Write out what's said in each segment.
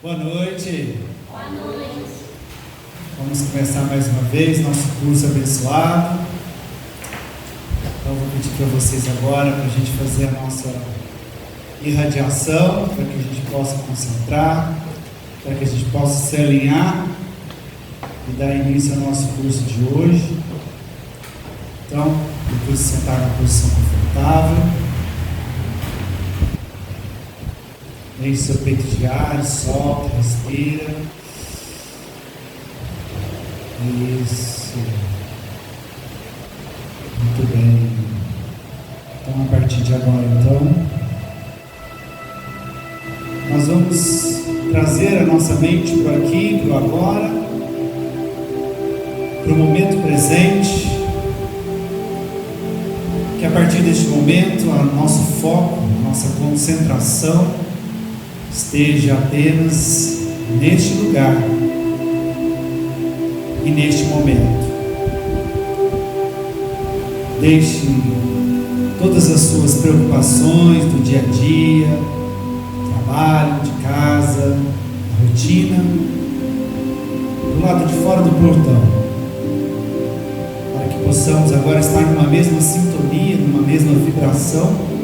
Boa noite. Boa noite. Vamos começar mais uma vez nosso curso abençoado. Então vou pedir para vocês agora para a gente fazer a nossa irradiação, para que a gente possa concentrar, para que a gente possa se alinhar e dar início ao nosso curso de hoje. Então, depois de sentar na posição confortável, enche seu peito de ar, solta, respira. Isso. Muito bem. Então, a partir de agora, nós vamos trazer a nossa mente para o aqui, para o agora, para o momento presente. Que a partir deste momento, o nosso foco, a nossa concentração esteja apenas neste lugar e neste momento. Deixe todas as suas preocupações do dia a dia, trabalho, de casa, rotina, do lado de fora do portão, para que possamos agora estar numa mesma sintonia, numa mesma vibração.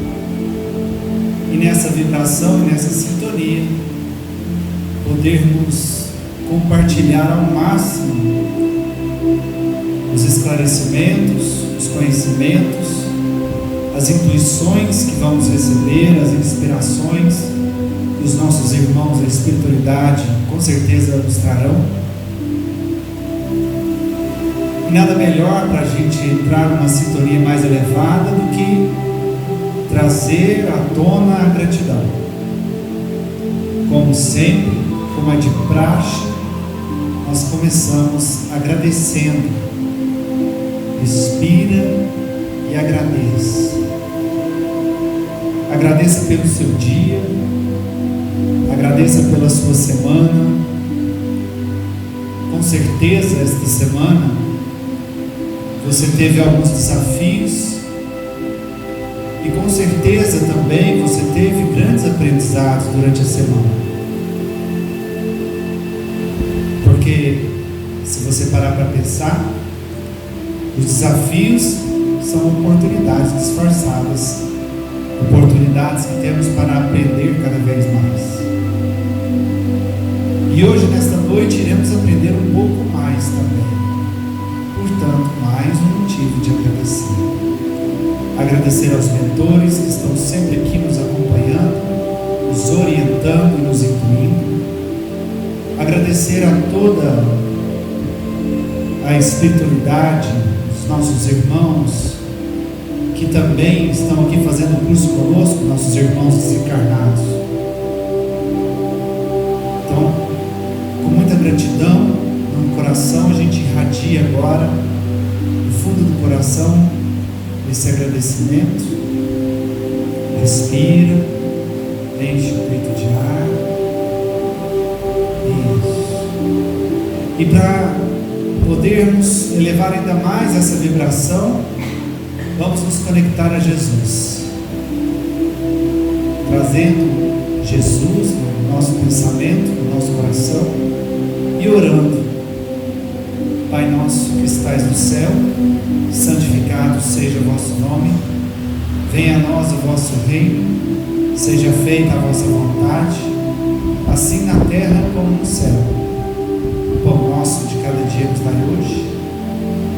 E nessa vibração e nessa sintonia, podermos compartilhar ao máximo os esclarecimentos, os conhecimentos, as intuições que vamos receber, as inspirações que os nossos irmãos da espiritualidade com certeza nos trarão. E nada melhor para a gente entrar numa sintonia mais elevada do que trazer à tona a gratidão. Como sempre, como é de praxe, nós começamos agradecendo. Respira e agradeça. Agradeça pelo seu dia, agradeça pela sua semana. Com certeza, esta semana, você teve alguns desafios. E com certeza também você teve grandes aprendizados durante a semana. Porque se você parar para pensar, os desafios são oportunidades disfarçadas, oportunidades que temos para aprender cada vez mais. E hoje, nesta noite, iremos aprender um pouco mais também. Portanto, mais um motivo de agradecer. Agradecer aos mentores que estão sempre aqui nos acompanhando, nos orientando e nos incluindo. Agradecer a toda a espiritualidade, os nossos irmãos que também estão aqui fazendo o curso conosco, nossos irmãos desencarnados. Então, com muita gratidão no coração, a gente irradia agora, no fundo do coração, esse agradecimento. Respira, enche o peito de ar. Isso. E para podermos elevar ainda mais essa vibração, vamos nos conectar a Jesus, trazendo Jesus no nosso pensamento, no nosso coração e orando. Pai nosso que estais no céu, santificado seja o vosso nome, venha a nós o vosso reino, seja feita a vossa vontade, assim na terra como no céu. O pão nosso de cada dia nos dai hoje,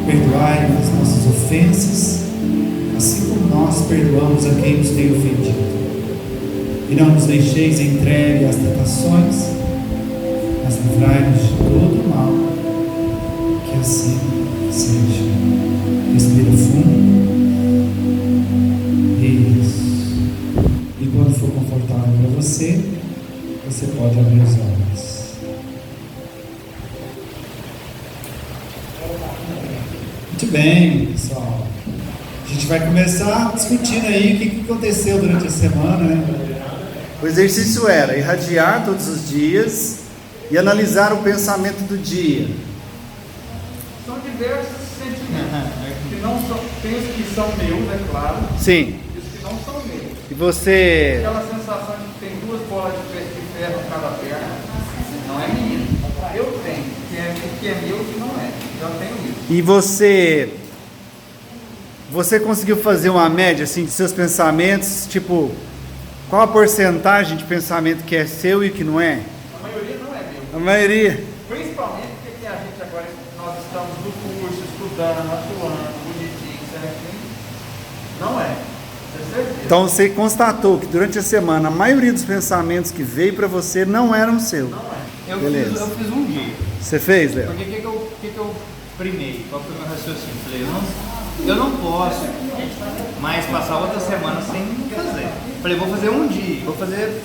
perdoai as nossas ofensas, assim como nós perdoamos a quem nos tem ofendido. E não nos deixeis entregue às tentações, mas livrai-nos de todo o mal. Que assim seja. Respira fundo. Isso. E quando for confortável para você, você pode abrir os olhos. Muito bem, pessoal. A gente vai começar discutindo aí o que aconteceu durante a semana, né? O exercício era irradiar todos os dias e analisar o pensamento do dia. São diversos sentimentos, que não são, tem os que são meus, é claro. Sim. E os que não são meus. E você... Aquela sensação de que tem duas bolas de ferro em cada perna. não é minha. Eu tenho, o que é meu e o que não é. Eu tenho isso. E você conseguiu fazer uma média assim de seus pensamentos, tipo, qual a porcentagem de pensamento que é seu e que não é? A maioria não é meu. A maioria. Principalmente porque a gente agora, nós estamos no curso, estudando, atuando, bonitinho, certinho. Não é. Tenho certeza. Então você constatou que durante a semana a maioria dos pensamentos que veio para você não eram seus. Não é. Eu Beleza. fiz um dia. Você fez, Léo? Porque o que eu primei? Qual foi o meu raciocínio? Falei, eu não posso mais passar outra semana sem fazer. Falei, vou fazer um dia, vou fazer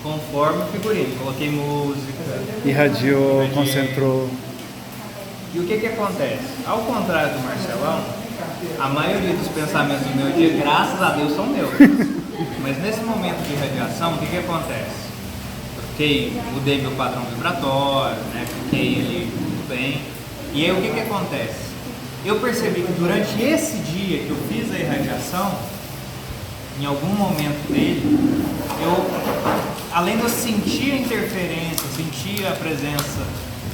conforme o figurino. Coloquei música. Irradiou, concentrou. E o que acontece? Ao contrário do Marcelão, a maioria dos pensamentos do meu dia, graças a Deus, são meus. Mas nesse momento de irradiação, o que acontece? Mudei meu padrão vibratório, né? Fiquei ali tudo bem. E aí o que acontece? Eu percebi que durante esse dia que eu fiz a irradiação, em algum momento dele, além de eu sentir a interferência, sentir a presença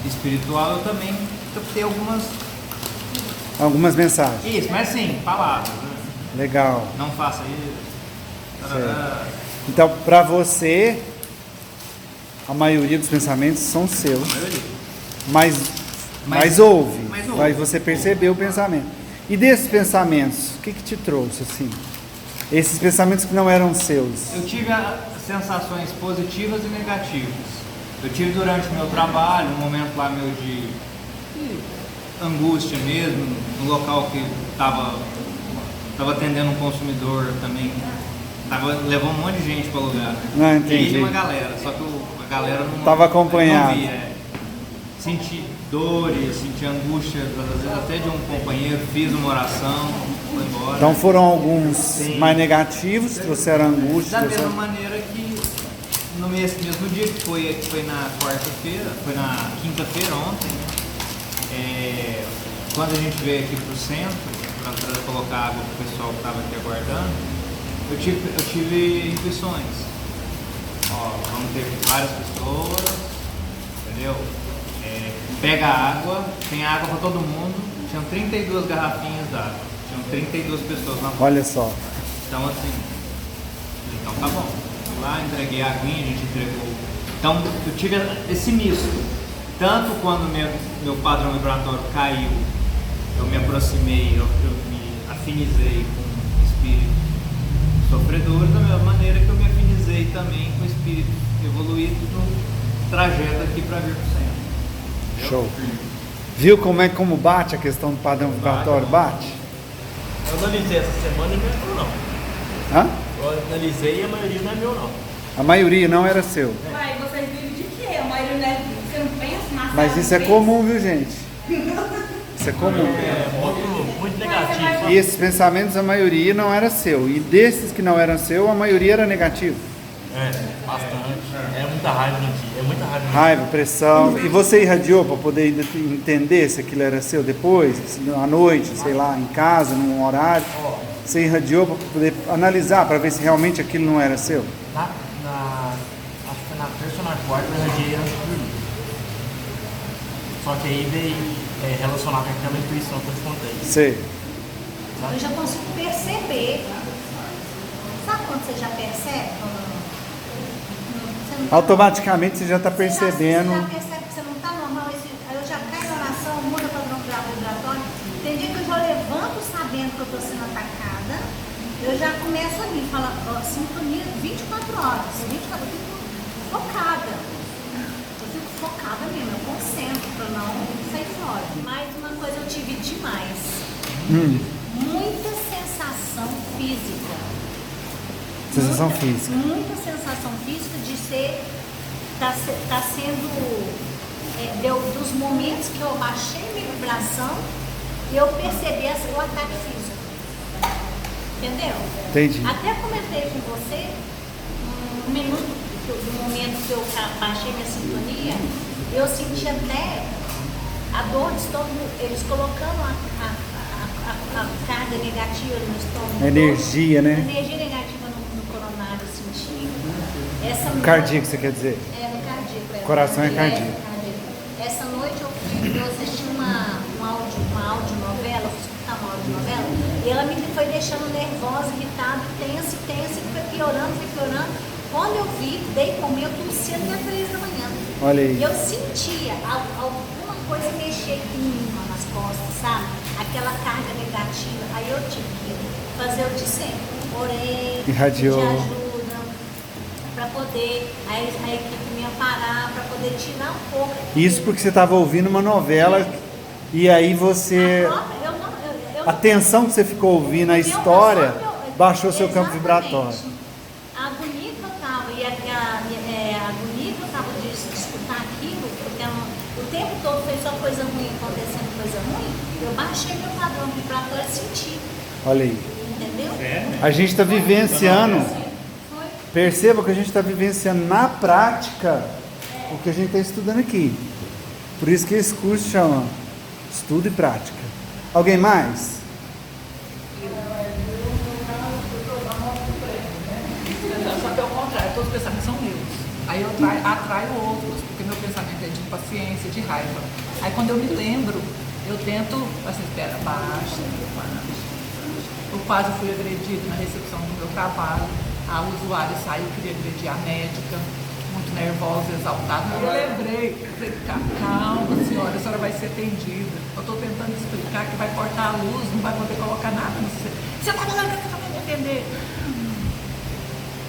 espiritual, eu também captei Algumas mensagens. Isso, mas assim, palavras. Né? Legal. Não faça isso. Certo. Então, para você, a maioria dos pensamentos são seus. A maioria. Mas houve. Mas houve. Mas você percebeu o pensamento. E desses pensamentos, o que te trouxe assim? Esses pensamentos que não eram seus. Eu tive sensações positivas e negativas. Eu tive durante o meu trabalho, um momento lá meu de angústia mesmo, no local que estava atendendo um consumidor também. Levou um monte de gente para o lugar. Não, entendi. E uma galera, só que a galera não estava acompanhada. Não via. Senti dores, senti angústia, às vezes até de um companheiro, fiz uma oração, foi embora. Então foram alguns Sim. mais negativos, trouxeram angústia. Da mesma maneira que no mesmo dia que foi na quarta-feira, foi na quinta-feira ontem, né? Quando a gente veio aqui pro centro, para colocar água pro pessoal que estava aqui aguardando, eu tive intuições. Ó, vamos ter várias pessoas, entendeu? Pega água, tem água para todo mundo. Tinham 32 garrafinhas d'água. Tinham 32 pessoas na Olha só. Então assim, então tá bom. Fui lá, entreguei a aguinha, a gente entregou. Então eu tive esse misto. Tanto quando meu padrão vibratório caiu, eu me aproximei, eu me afinizei com espíritos sofredores, da mesma maneira que eu me afinizei também com espíritos evoluídos no trajeto aqui para vir pro centro. Show. Viu como bate a questão do padrão vibratório? Bate? Eu analisei essa semana e não é meu não. Hã? Eu analisei e a maioria não é meu não. A maioria não era seu. Pai, vocês vivem de quê? A maioria não é, você não pensa na Mas isso é comum, viu, gente? Isso é comum. É muito negativo. E esses pensamentos, a maioria não era seu. E desses que não eram seu, a maioria era negativo. Bastante. É muita raiva no dia. É muita raiva no dia. Raiva, pressão. E você irradiou para poder entender se aquilo era seu depois? À noite, sei lá, em casa, num horário? Você irradiou para poder analisar, para ver se realmente aquilo não era seu? Acho que foi na terça ou na quarta eu radiei antes de dormir. Só que aí veio relacionado com aquela intuição que eu te contei. Sei. Eu já consigo perceber. Sabe quando você já percebe? Você não tá Automaticamente você já está normal? percebendo. Você já percebe que você não está normal. Aí eu já caio na oração, muda para o vibratório. Tem dia que eu já levanto sabendo que eu estou sendo atacada. Eu já começo ali, falo, sintonia 24 horas. 24 horas, eu fico focada. Eu fico focada mesmo, eu concentro para não sair fora. Mas uma coisa eu tive demais. Muita sensação física. Sensação física. Muita sensação física de ser. Tá sendo. Dos momentos que eu baixei minha vibração, eu percebi o ataque físico. Entendeu? Entendi. Até comentei com você um minuto do momento que eu baixei minha sintonia, eu senti até a dor de estômago, eles colocando a carga negativa no estômago. A energia, né? A energia negativa no coronário, eu senti. Essa No cardíaco, você quer dizer? no cardíaco, Coração é cardíaco. Essa noite eu assisti uma audionovela, fui escutar uma audionovela, e ela me foi deixando nervosa, irritada, tensa, e foi piorando. Quando eu vi, dei comer, eu tossia até 3 da manhã. Olha aí. E eu sentia alguma coisa mexer aqui em mim, nas costas, sabe? Aquela carga negativa. Aí eu tive que fazer o de sempre. Orei, Irradiou. pedir ajuda, para poder a equipe me amparar, para poder tirar um pouco. Isso porque você estava ouvindo uma novela e aí você... A tensão que você ficou ouvindo, a história, baixou seu campo vibratório. A agonia que eu estava e a agonia que eu estava de escutar aquilo, porque o tempo todo foi só coisa ruim, acontecendo coisa ruim, eu baixei meu padrão vibratório e senti. Olha aí. Entendeu? A gente está vivenciando, perceba que a gente está vivenciando na prática o que a gente está estudando aqui. Por isso que esse curso chama Estudo e Prática. Alguém mais? Só que é o contrário, todos os pensamentos são meus. Aí eu atraio outros, porque meu pensamento é de impaciência, de raiva. Aí quando eu me lembro, eu tento, assim, espera, baixa. Eu quase fui agredida na recepção do meu trabalho. A usuária saiu, queria agredir a médica, muito nervosa, exaltada. Eu lembrei, falei, calma senhora, a senhora vai ser atendida. Eu estou tentando explicar que vai cortar a luz, não vai poder colocar nada. Você está falando que você vai me atender?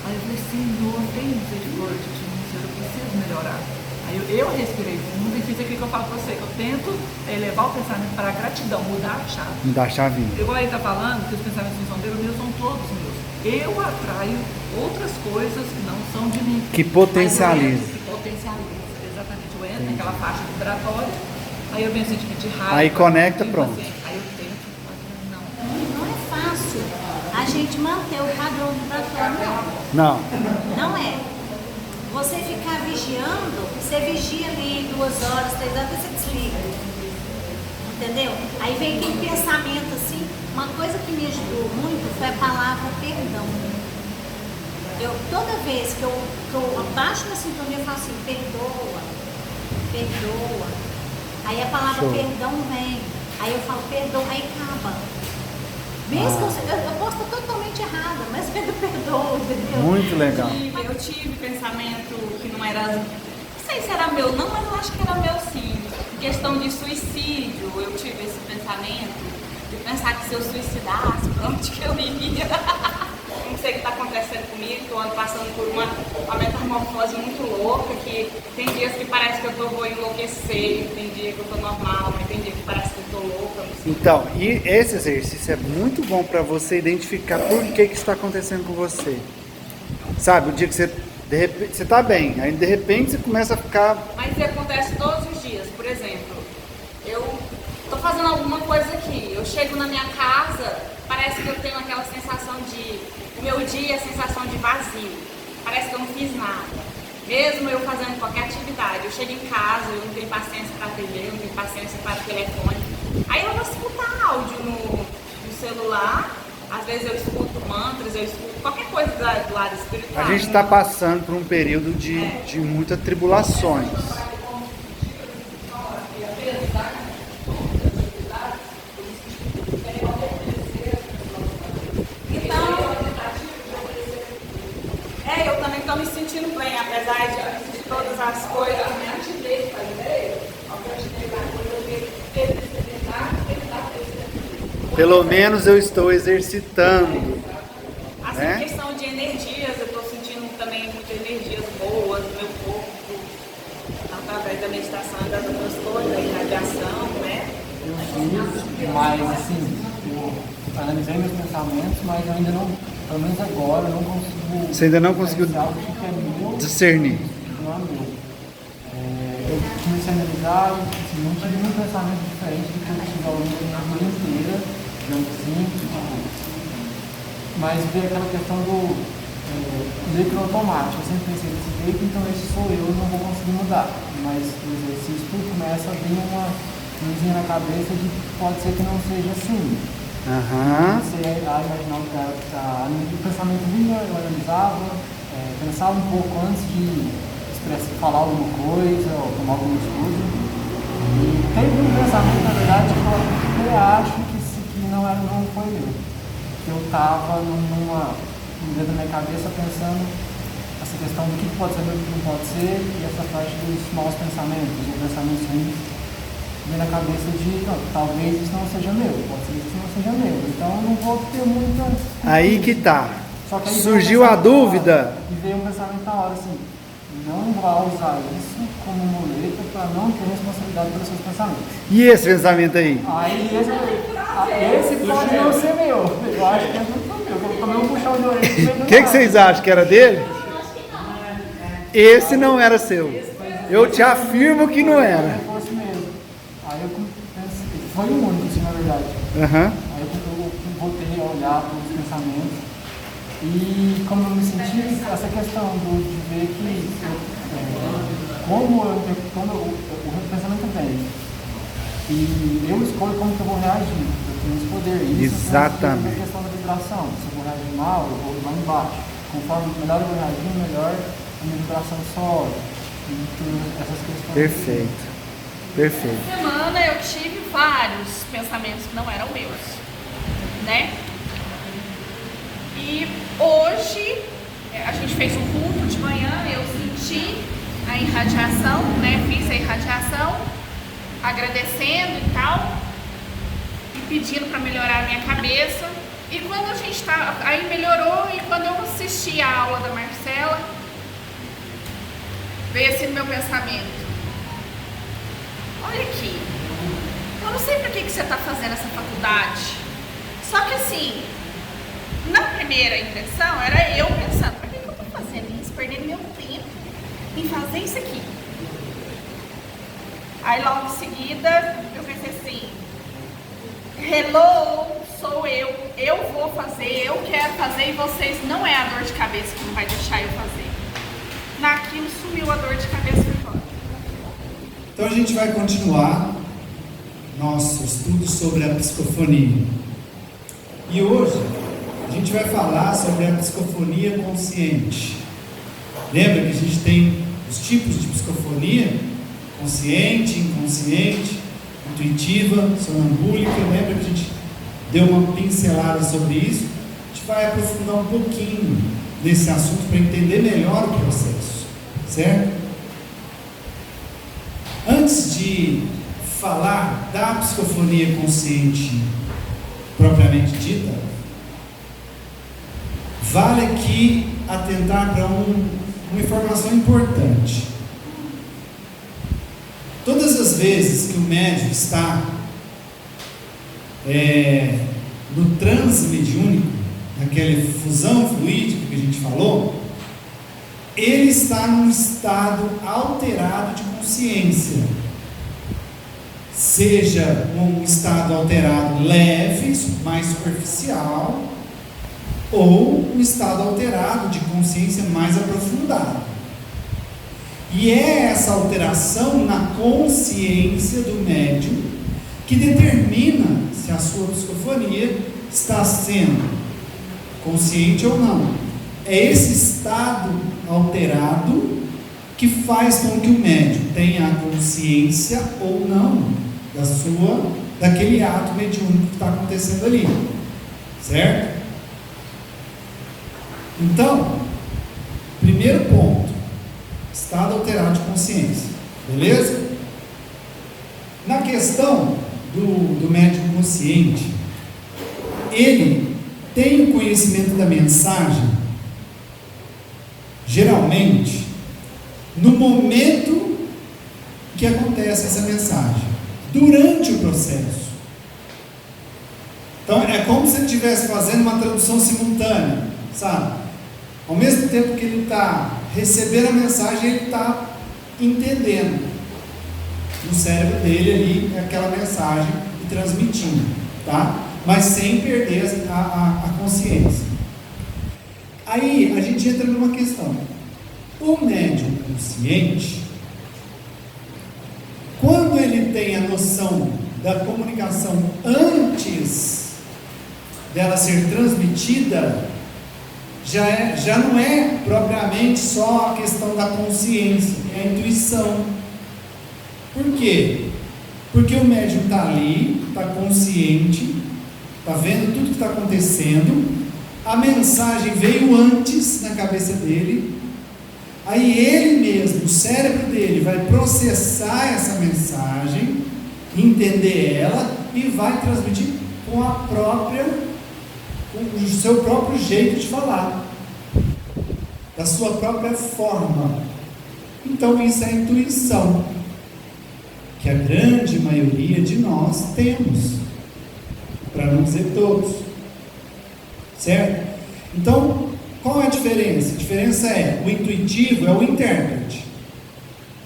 Aí eu falei, Senhor, tem misericórdia de mim, Senhor, eu preciso melhorar. Aí eu respirei fundo e fiz aquilo que eu falo pra você, que eu tento elevar o pensamento para a gratidão, mudar a chave. Mudar a chavinha. Igual ele está falando, que os pensamentos não são dele, os meus são todos meus. Eu atraio outras coisas que não são de mim. Que potencializa. Que potencializa, exatamente. Eu entro naquela faixa vibratória, aí eu venho sentimento de raiva. Aí conecta, pronto. Aí eu tento, não. Não é fácil a gente manter o padrão vibratório, Não. Não é. Você ficar vigiando, você vigia ali 2 horas, 3 horas, você desliga. Entendeu? Aí vem aquele pensamento assim. Uma coisa que me ajudou muito foi a palavra perdão. Toda vez que eu abaixo na sintonia, eu falo assim, perdoa. Aí a palavra perdão vem. Aí eu falo perdão, aí acaba. Mesmo que eu posso estar totalmente errada, mas eu perdoo, entendeu? Muito legal. Eu tive pensamento que não era, não sei se era meu não, mas eu acho que era meu sim. Em questão de suicídio, eu tive esse pensamento de pensar que se eu suicidasse, pra onde que eu iria? Não sei o que está acontecendo comigo, que eu ando passando por uma metamorfose muito louca, que tem dias que parece que eu vou enlouquecer, tem dia que eu estou normal, mas tem dia que parece que eu estou louca. Então, e esse exercício é muito bom para você identificar por que está acontecendo com você. Sabe, o dia que você, de repente, você está bem, aí de repente você começa a ficar... Mas isso acontece todos os dias. Por exemplo, eu estou fazendo alguma coisa aqui, eu chego na minha casa, parece que eu tenho aquela sensação de... O meu dia é a sensação de vazio, parece que eu não fiz nada. Mesmo eu fazendo qualquer atividade, eu chego em casa, eu não tenho paciência para TV, eu não tenho paciência para telefone. Aí eu vou escutar áudio no celular, às vezes eu escuto mantras, eu escuto qualquer coisa do lado espiritual. A gente está passando por um período de muitas tribulações. Eu também estou me sentindo bem, apesar de todas as coisas, né? Pelo menos eu estou exercitando. Assim, né? questão de energias, eu estou sentindo também muitas energias boas no meu corpo, através da meditação e das outras coisas, da irradiação, né? Eu fiz, mas assim, eu analisei meus pensamentos, mas eu ainda não, pelo menos agora, eu não consigo... Você ainda não conseguiu diferenciar o que é meu, discernir. não é meu. Eu comecei a analisar e assim, não tive nenhum pensamento diferente do que eu tive ao longo da minha vida inteira, digamos assim, mas veio aquela questão do meio que no automático. Eu sempre pensei desse jeito, então esse sou eu não vou conseguir mudar. Mas o exercício tudo começa a vir uma luzinha na cabeça de que pode ser que não seja assim. Comecei a imaginar o pensamento vinha, eu analisava, pensava um pouco antes de falar alguma coisa ou tomar alguma atitude. E teve um pensamento, na verdade, que eu acho que não foi meu. Que eu estava dentro da minha cabeça pensando essa questão do que pode ser meu e o que não pode ser, e essa parte dos maus pensamentos, ou pensamentos ruins, vem na cabeça de, não, talvez isso não seja meu, pode ser que isso não seja meu. Então eu não vou ter muita... Aí que tá. Só que aí Surgiu a dúvida. E veio um pensamento na hora assim, não vá usar isso como muleta para não ter responsabilidade pelos seus pensamentos. E esse pensamento aí? Aí esse pode não ser meu. Eu acho que é muito meu. Eu tomei um puxão de orelha. O que vocês acham que era dele? Esse não era seu. Eu te afirmo que não era. Fosse mesmo. Aí eu pensei, foi o único, assim, na verdade. Uhum. Aí eu voltei a olhar para os pensamentos. E como eu me senti, essa questão de ver que como o pensamento vem e eu escolho como que eu vou reagir, eu tenho esse poder. Isso exatamente. É a questão da vibração. Se eu vou reagir mal, eu vou lá embaixo. Conforme melhor eu vou reagir, melhor a minha vibração sobe. E essas questões. Perfeito. Perfeito. Essa semana eu tive vários pensamentos que não eram meus, né? E hoje a gente fez um culto de manhã, eu senti a irradiação, né? Fiz a irradiação, agradecendo e tal, e pedindo para melhorar a minha cabeça. E quando a gente aí melhorou, e quando eu assisti a aula da Marcela, veio assim no meu pensamento: olha aqui, eu não sei para que você está fazendo essa faculdade, só que assim, na primeira impressão, era eu pensando, por que eu estou fazendo isso? Perdendo meu tempo em fazer isso aqui. Aí logo em seguida, eu pensei assim, hello, sou eu vou fazer, eu quero fazer, e vocês não é a dor de cabeça que não vai deixar eu fazer. Naquilo sumiu a dor de cabeça por fora. Então a gente vai continuar nosso estudo sobre a psicofonia. E hoje a gente vai falar sobre a psicofonia consciente. Lembra que a gente tem os tipos de psicofonia? Consciente, inconsciente, intuitiva, sonambúlica. Lembra que a gente deu uma pincelada sobre isso? A gente vai aprofundar um pouquinho nesse assunto para entender melhor o processo, certo? Antes de falar da psicofonia consciente propriamente dita, vale aqui atentar para uma informação importante. Todas as vezes que o médium está no transe mediúnico, naquela fusão fluídica que a gente falou, ele está num estado alterado de consciência. Seja um estado alterado leve, mais superficial, ou um estado alterado de consciência mais aprofundado. E é essa alteração na consciência do médium que determina se a sua psicofonia está sendo consciente ou não. É esse estado alterado que faz com que o médium tenha a consciência ou não daquele ato mediúnico que está acontecendo ali, certo? Então, primeiro ponto, estado alterado de consciência, beleza? Na questão do médium consciente, ele tem o conhecimento da mensagem, geralmente, no momento que acontece essa mensagem, durante o processo. Então, é como se ele estivesse fazendo uma tradução simultânea, sabe? Ao mesmo tempo que ele está recebendo a mensagem, ele está entendendo no cérebro dele ali aquela mensagem e transmitindo, tá? Mas sem perder a consciência. Aí a gente entra numa questão. O médium consciente, quando ele tem a noção da comunicação antes dela ser transmitida, já não é propriamente só a questão da consciência, é a intuição. Por quê? Porque o médium está ali, está consciente, está vendo tudo que está acontecendo, a mensagem veio antes na cabeça dele, aí ele mesmo, o cérebro dele, vai processar essa mensagem, entender ela e vai transmitir com o seu próprio jeito de falar, da sua própria forma. Então isso é intuição, que a grande maioria de nós temos, para não dizer todos, certo? Então, qual é a diferença? A diferença é, o intuitivo é o intérprete,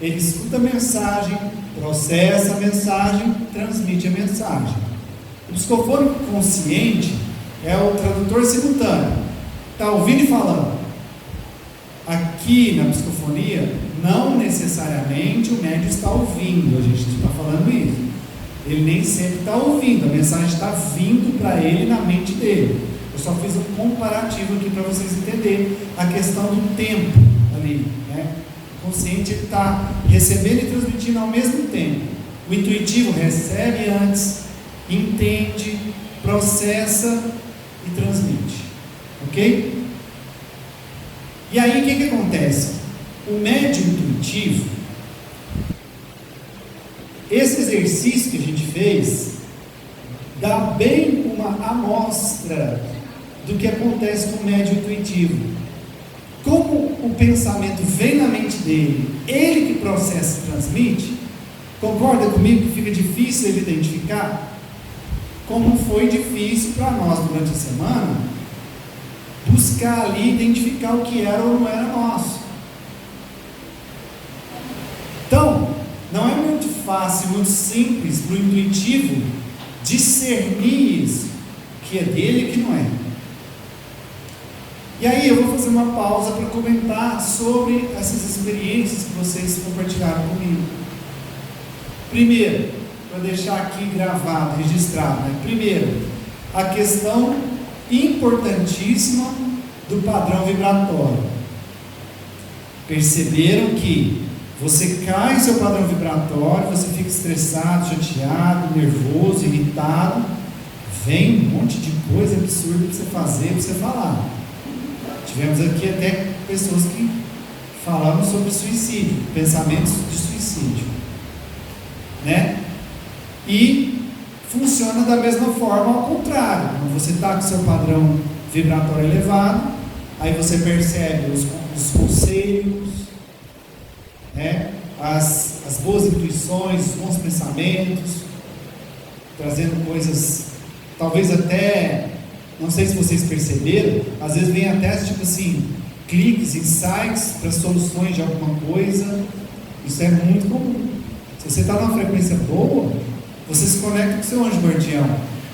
ele escuta a mensagem, processa a mensagem, transmite a mensagem. O psicofônico consciente é o tradutor simultâneo, está ouvindo e falando. Aqui na psicofonia, não necessariamente o médium está ouvindo, a gente está falando isso. Ele nem sempre está ouvindo, a mensagem está vindo para ele na mente dele. Eu só fiz um comparativo aqui para vocês entenderem a questão do tempo ali, né? O consciente está recebendo e transmitindo ao mesmo tempo. O intuitivo recebe antes, entende, processa e transmite, ok? E aí o que acontece? O médium intuitivo, esse exercício que a gente fez, dá bem uma amostra do que acontece com o médium intuitivo. Como o pensamento vem na mente dele, ele que processa e transmite, concorda comigo que fica difícil ele identificar? Como foi difícil para nós durante a semana buscar ali, identificar o que era ou não era nosso. Então, não é muito fácil, muito simples para o intuitivo discernir isso, que é dele e que não é. E aí eu vou fazer uma pausa para comentar sobre essas experiências que vocês compartilharam comigo. Primeiro, para deixar aqui gravado, registrado, né? Primeiro, a questão importantíssima do padrão vibratório. Perceberam que você cai em seu padrão vibratório, você fica estressado, chateado, nervoso, irritado, vem um monte de coisa absurda para você fazer, para você falar. Tivemos aqui até pessoas que falaram sobre suicídio, pensamentos de suicídio, né? E funciona da mesma forma ao contrário. Quando você está com seu padrão vibratório elevado, aí você percebe os conselhos, né? As boas intuições, os bons pensamentos, trazendo coisas, talvez até, não sei se vocês perceberam, às vezes vem até tipo assim, cliques, insights para soluções de alguma coisa. Isso é muito comum. Se você está numa frequência boa, você se conecta com o seu anjo guardião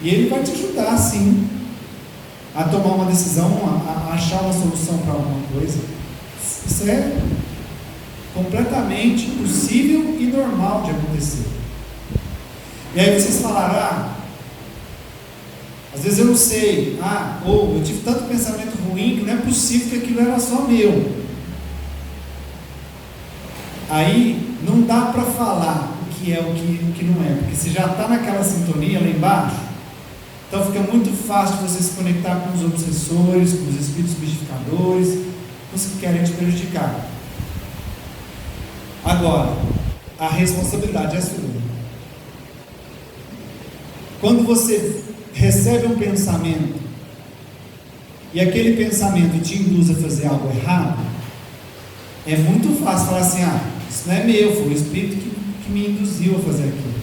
e ele vai te ajudar sim a tomar uma decisão, a achar uma solução para alguma coisa. Isso é completamente possível e normal de acontecer. E aí vocês falaram, às vezes eu não sei, ou eu tive tanto pensamento ruim que não é possível que aquilo era só meu. Aí não dá para falar o que é o que não é, porque você já está naquela sintonia lá embaixo, então fica muito fácil você se conectar com os obsessores, com os espíritos mistificadores, com os que querem te prejudicar. Agora, a responsabilidade é sua. Quando você recebe um pensamento e aquele pensamento te induz a fazer algo errado, é muito fácil falar assim, isso não é meu, foi o espírito que me induziu a fazer aquilo.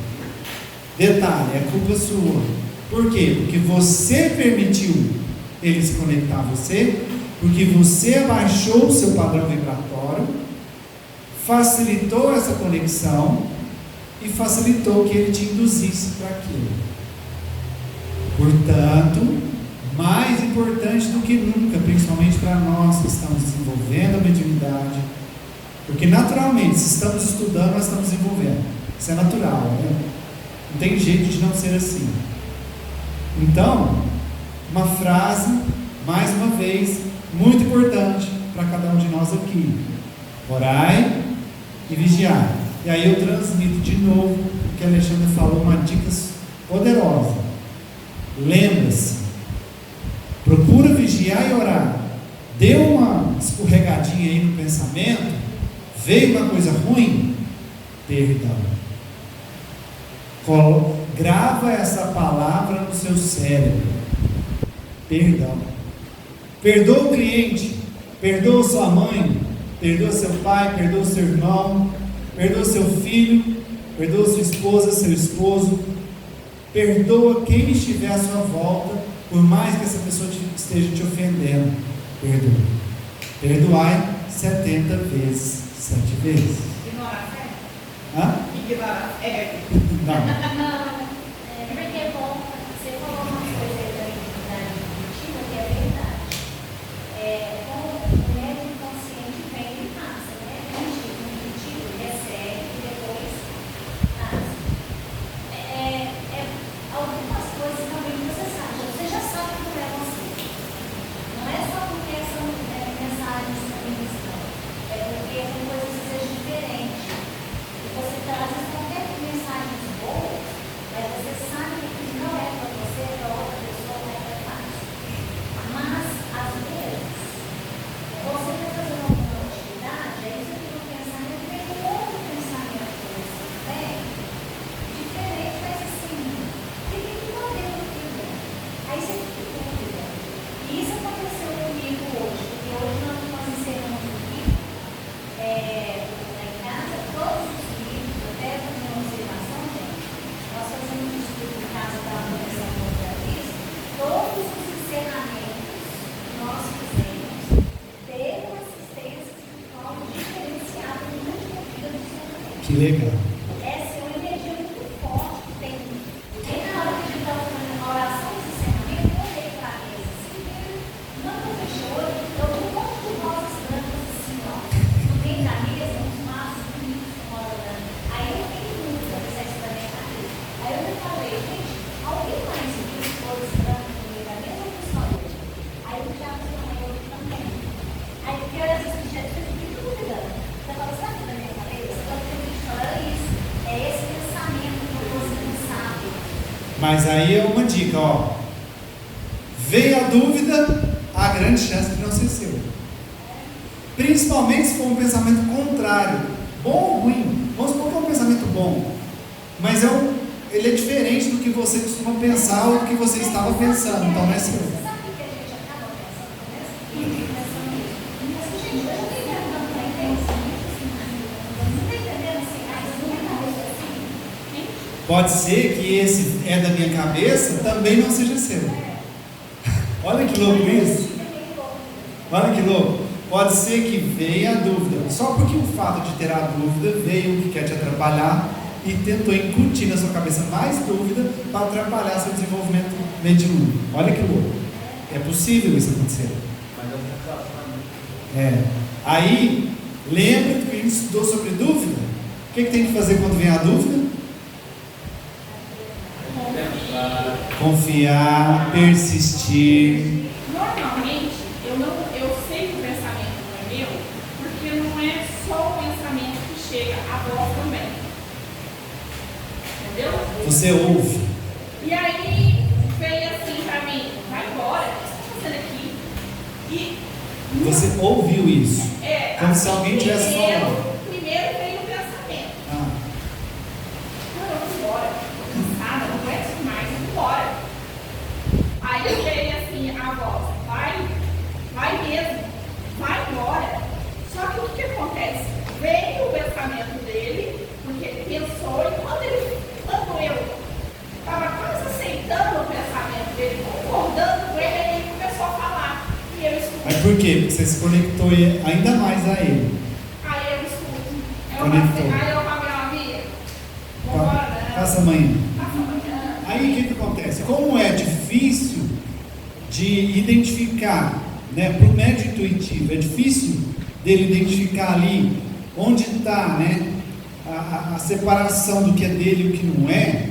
Detalhe, é culpa sua. Por quê? Porque você permitiu ele se conectar a você, porque você abaixou o seu padrão vibratório, facilitou essa conexão e facilitou que ele te induzisse para aquilo. Portanto, mais importante do que nunca, principalmente para nós que estamos desenvolvendo a mediunidade, porque naturalmente, se estamos estudando, nós estamos desenvolvendo. Isso é natural, né? Não tem jeito de não ser assim. Então, uma frase mais uma vez, muito importante para cada um de nós aqui: orai e vigiai. E aí eu transmito de novo o que a Alexandra falou, uma dica poderosa. Lembra-se, procura vigiar e orar. Deu uma escorregadinha aí no pensamento, veio uma coisa ruim, perdão. Grava essa palavra no seu cérebro: perdão. Perdoa o cliente, perdoa sua mãe, perdoa seu pai, perdoa seu irmão, perdoa seu filho, perdoa sua esposa, seu esposo. Perdoa quem estiver à sua volta, por mais que essa pessoa esteja te ofendendo. Perdoa. Perdoai 70 vezes, 7 vezes. Ignorar certo? Hã? Ignorar é. Não. Não, porque é bom, você falou uma coisa aí da identidade positiva que é verdade. Como o médico inconsciente vem e passa, né? Intuitivo, recebe e depois passa. Algumas coisas também você sabe, você já sabe que não é você. Não é só porque são mensagens também estão, é porque são coisas que sejam diferentes. E você traz qualquer mensagem boa, mas você sabe que não é para você, é para outra pessoa, não é para fácil. Mas, às vezes, você está fazendo alguma atividade, aí você tem um pensamento, vem um outro pensamento que você tem, diferente, mas assim, que tem que manter no filho. Aí você fica em dúvida. E isso aconteceu comigo hoje, porque hoje nós encerramos um livro, lá em casa, todos os livros, até fazer uma observação, gente, nós fazemos um estudo em casa para a coleção contra isso, todos os encerramentos que nós fizemos teve uma assistência espiritual diferenciada no último dia do encerramento. Que legal. Essa é uma energia muito forte que tem. Aí na hora que a gente estava fazendo a oração de encerramento, eu olhei para a mesa assim, não eu fechei o olho, eu vi um monte de rosas brancas assim, ó, no meio da mesa, uns maços bonitos com rosa branca. Aí eu fiquei muito a pensar isso da minha cabeça. Aí eu me falei, gente, alguém mais viu flores brancas no meio da mesa ou foi só eu? Aí eu já falei, eu também. Aí porque às vezes eu fiquei duvidando. Eu falo, sabe da minha cabeça? Eu fiquei falando isso. É esse pensamento que você não sabe. Mas aí é uma dica, ó. Veio a dúvida, há grande chance de não ser seu. Principalmente se for um pensamento contrário, bom ou ruim. Vamos supor que é um pensamento bom, mas ele é diferente do que você costuma pensar ou do que você estava pensando, então não é seu. Você sabe o que a gente acaba pensando mesmo? Pensando nisso. Mas, gente, eu já estou entendendo para entender assim. Você está entendendo assim? Mas não é cabeça assim. Pode ser que esse é da minha cabeça também não seja seu. Olha que louco isso. Olha que louco. Pode ser que veio a dúvida. Só porque o fato de ter a dúvida veio o que quer te atrapalhar e tentou incutir na sua cabeça mais dúvida para atrapalhar seu desenvolvimento mediúnico. Olha que louco. É possível isso acontecer. Aí, lembra que a gente estudou sobre dúvida? O que tem que fazer quando vem a dúvida? Confiar, persistir. Normalmente, eu sei que o pensamento não é meu, porque não é só o pensamento que chega, a voz também. Entendeu? Você ouve. E aí, veio assim pra mim, vai embora, o que você está fazendo aqui? E Você ouviu isso. Como se alguém tivesse falando. Primeiro veio o pensamento. Eu vou embora, estou cansada, não aguento mais, eu vou embora. Aí veio assim a voz, vai mesmo, vai embora. Só que o que acontece? Veio o pensamento dele, porque ele pensou, e quando eu estava quase aceitando o pensamento dele, concordando com ele, ele começou a falar. E eu escutei. Mas por quê? Porque você se conectou ainda mais a ele. Aí eu escuto. Conectou. Aí eu falei, amiga, vambora, né? Passa amanhã. Passa amanhã. Aí o que acontece? Como é difícil de identificar, né, para o médium intuitivo, é difícil dele identificar ali onde está, né, a separação do que é dele e o que não é.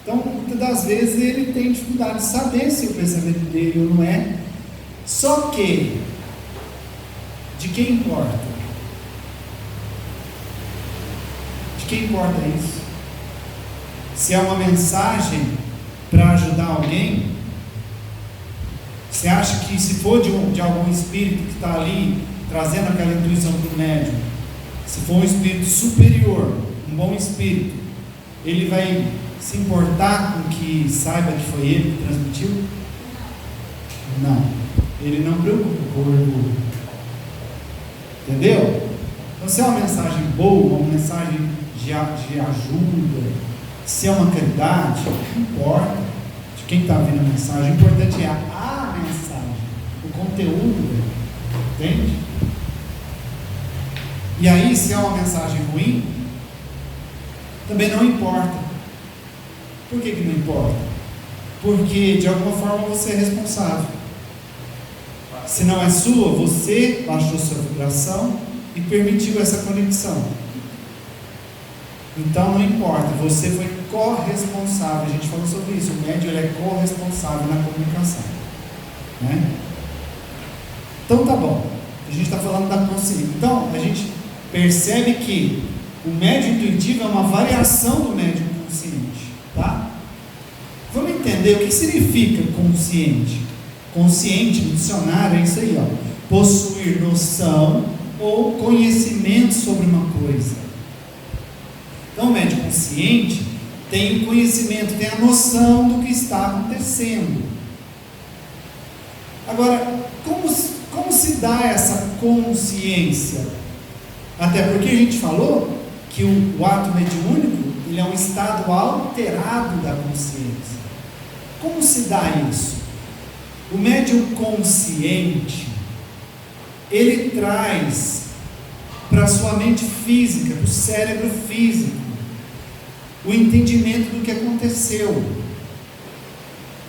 Então, muitas das vezes ele tem dificuldade de saber se o pensamento dele ou não é, Só que, de quem importa? De quem importa isso? Se é uma mensagem para ajudar alguém, você acha que se for de algum espírito que está ali, trazendo aquela intuição para o médium, se for um espírito superior, um bom espírito, ele vai se importar com que saiba que foi ele que transmitiu? Não, ele não preocupa com o orgulho. Entendeu? Então, se é uma mensagem boa, uma mensagem de ajuda, se é uma caridade, não importa de quem está vendo a mensagem, o importante é a mensagem, o conteúdo, entende? E aí, se é uma mensagem ruim, também não importa. Por que não importa? Porque de alguma forma você é responsável. Se não é sua, você baixou sua vibração e permitiu essa conexão. Então não importa, você foi corresponsável. A gente falou sobre isso, o médium ele é corresponsável na comunicação, né? Então tá bom, a gente está falando da consciência. Então a gente percebe que o médium intuitivo é uma variação do médium consciente, tá? Vamos entender o que significa consciente. Consciente no dicionário é isso aí, ó, possuir noção ou conhecimento sobre uma coisa. Então o médium consciente tem o conhecimento, tem a noção do que está acontecendo. Agora, como se dá essa consciência? Até porque a gente falou que o ato mediúnico ele é um estado alterado da consciência. Como se dá isso? O médium consciente, ele traz para a sua mente física, para o cérebro físico, o entendimento do que aconteceu.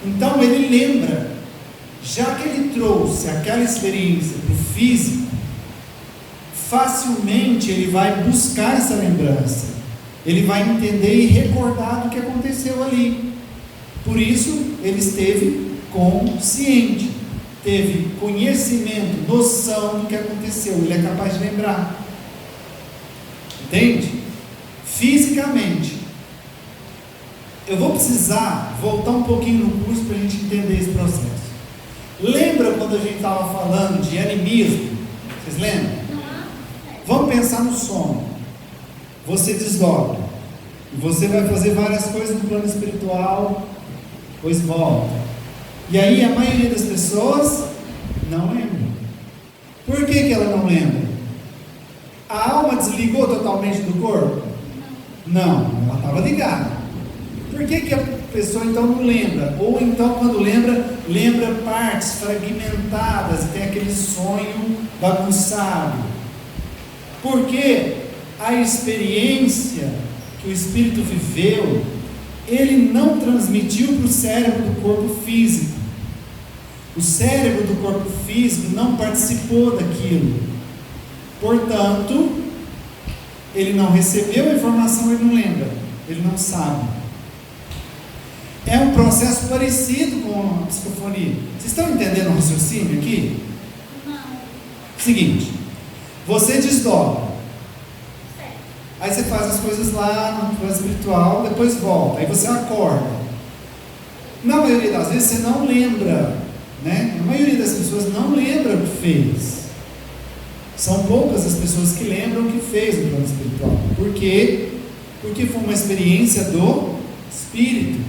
Então ele lembra, já que ele trouxe aquela experiência para o físico, facilmente ele vai buscar essa lembrança, ele vai entender e recordar do que aconteceu ali. Por isso ele esteve consciente, teve conhecimento, noção do que aconteceu, ele é capaz de lembrar. Entende? Fisicamente. Eu vou precisar voltar um pouquinho no curso para a gente entender esse processo. Lembra quando a gente estava falando de animismo? Vocês lembram? Vamos pensar no sono. Você desdobra. E você vai fazer várias coisas no plano espiritual, depois volta. E aí a maioria das pessoas não lembra. Por que ela não lembra? A alma desligou totalmente do corpo? Não, ela estava ligada. Por que a pessoa então não lembra? Ou então quando lembra partes fragmentadas e tem aquele sonho bagunçado? Porque a experiência que o espírito viveu, ele não transmitiu para o cérebro do corpo físico. O cérebro do corpo físico não participou daquilo. Portanto, ele não recebeu a informação, ele não lembra, ele não sabe. É um processo parecido com a psicofonia. Vocês estão entendendo o raciocínio aqui? Não. Seguinte, você desdobra. Aí você faz as coisas lá no plano espiritual, depois volta, aí você acorda. Na maioria das vezes você não lembra, né? A maioria das pessoas não lembra o que fez. São poucas as pessoas que lembram o que fez no plano espiritual. Por quê? Porque foi uma experiência do espírito.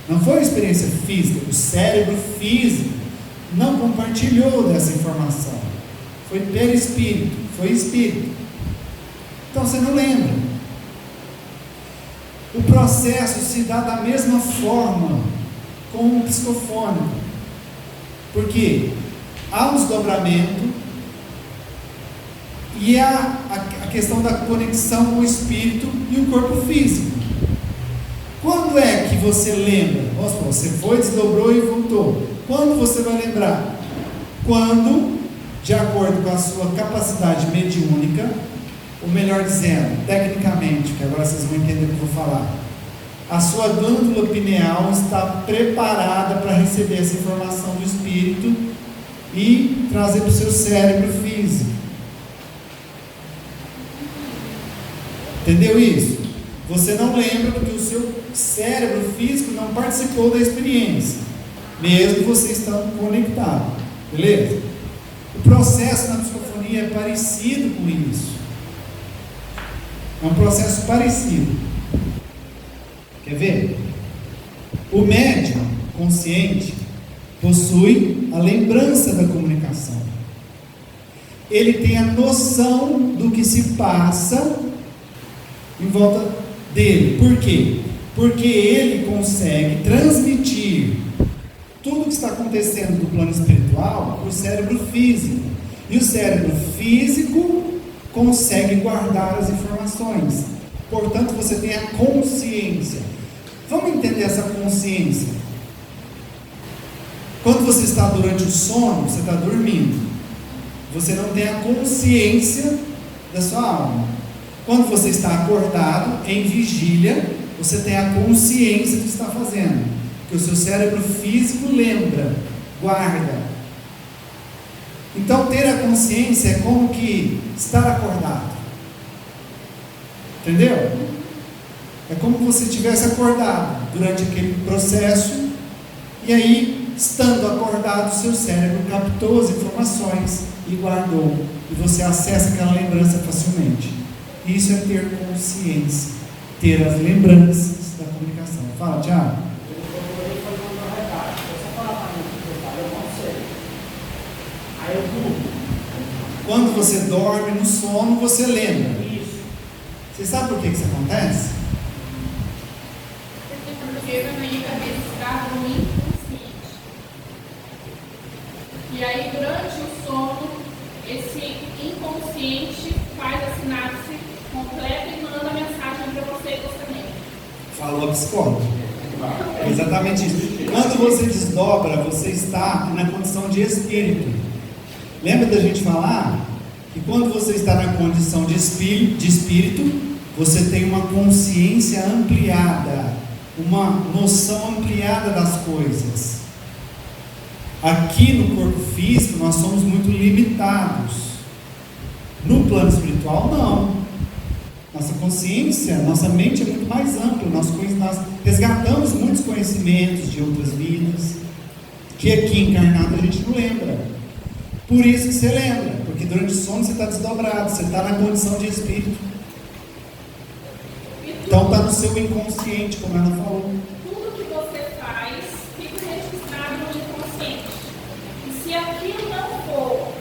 Não foi uma experiência física. O cérebro físico não compartilhou dessa informação. Foi perispírito, foi espírito. Então você não lembra. O processo se dá da mesma forma com o psicofônico. Porque há um desdobramento e há a questão da conexão com o espírito e o corpo físico. Quando é que você lembra? Vamos supor, você foi, desdobrou e voltou. Quando você vai lembrar? Quando, de acordo com a sua capacidade mediúnica, ou melhor dizendo, tecnicamente, que agora vocês vão entender o que eu vou falar, a sua glândula pineal está preparada para receber essa informação do espírito e trazer para o seu cérebro físico. Entendeu isso? Você não lembra porque o seu cérebro físico não participou da experiência, mesmo você estando conectado. Beleza? O processo na psicofonia é parecido com isso. É um processo parecido. Quer ver? O médium consciente possui a lembrança da comunicação. Ele tem a noção do que se passa em volta dele. Por quê? Porque ele consegue transmitir tudo que está acontecendo no plano espiritual para o cérebro físico. E o cérebro físico consegue guardar as informações. Portanto, você tem a consciência. Vamos entender essa consciência. Quando você está durante o sono, você está dormindo. Você não tem a consciência da sua alma. Quando você está acordado, em vigília, você tem a consciência do que está fazendo. Porque o seu cérebro físico lembra, guarda. Então, ter a consciência é como que estar acordado. Entendeu? É como se você tivesse acordado durante aquele processo, e aí, estando acordado, o seu cérebro captou as informações e guardou, e você acessa aquela lembrança facilmente. Isso é ter consciência, ter as lembranças da comunicação. Fala, Tiago. Quando você dorme no sono, você lembra. Você sabe por que isso acontece? Porque na minha cabeça estava no inconsciente. E aí, durante o sono, esse inconsciente faz a sinapse completa e manda a mensagem para você e você também. Falou a psicóloga. É exatamente isso. Quando você desdobra, você está na condição de espírito. Lembra da gente falar que quando você está na condição de espírito, você tem uma consciência ampliada, uma noção ampliada das coisas. Aqui no corpo físico nós somos muito limitados. No plano espiritual não. Nossa consciência, nossa mente é muito mais ampla. Nós resgatamos muitos conhecimentos de outras vidas que aqui encarnado a gente não lembra. Por isso que você lembra, porque durante o sono você está desdobrado, você está na condição de espírito. Então está no seu inconsciente, como ela falou. Tudo que você faz fica registrado no inconsciente. E se aquilo não for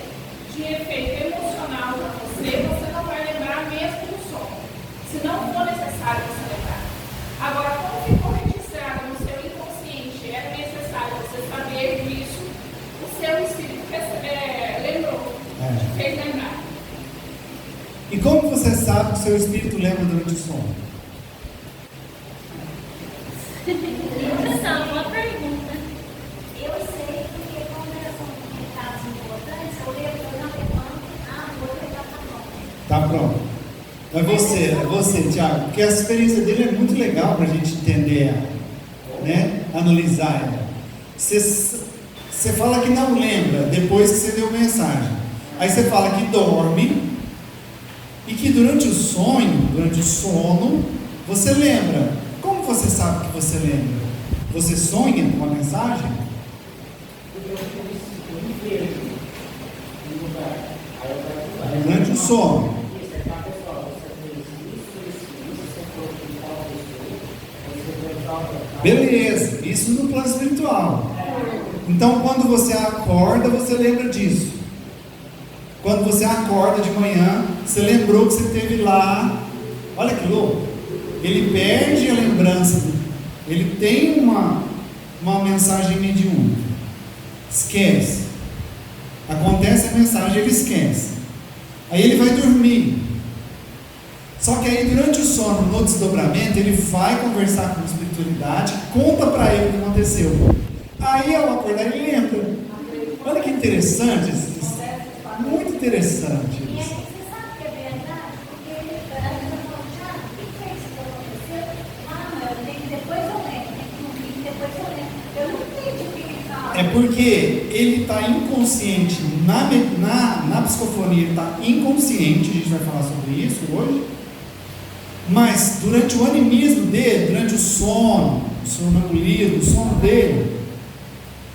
de efeito emocional para você, você não vai lembrar mesmo do sono. Se não for necessário você lembrar. Agora, como ficou registrado no seu inconsciente, é necessário você saber disso, o seu espírito lembrou, fez lembrar. E como você sabe que o seu espírito lembra durante o sono? Uma pergunta. Eu sei porque quando são recados importantes, eu levo, eu não levanto, vou pegar tá pronto. É você, Tiago, porque a experiência dele é muito legal para a gente entender ela, né? Analisar ela. Você fala que não lembra depois que você deu mensagem. Aí você fala que dorme e que durante o sono, você lembra. Como você sabe que você lembra? Você sonha com a mensagem? Durante o sono. Beleza, isso no plano espiritual. Então quando você acorda, você lembra disso. Quando você acorda de manhã, você lembrou que você esteve lá. Olha que louco. Ele perde a lembrança. Ele tem uma mensagem mediúnica. Esquece. Acontece a mensagem, ele esquece. Aí ele vai dormir. Só que aí durante o sono, no desdobramento, ele vai conversar com a espiritualidade, conta para ele o que aconteceu. Aí ao acordar ele lembra. Olha que interessante isso. Muito interessante E isso. aí você sabe que é verdade, porque ele fala, o que foi isso que aconteceu? Mas eu tenho que É porque ele está inconsciente, na psicofonia ele está inconsciente, a gente vai falar sobre isso hoje, mas durante o animismo dele, durante o sono, o sonambulismo, o sono dele,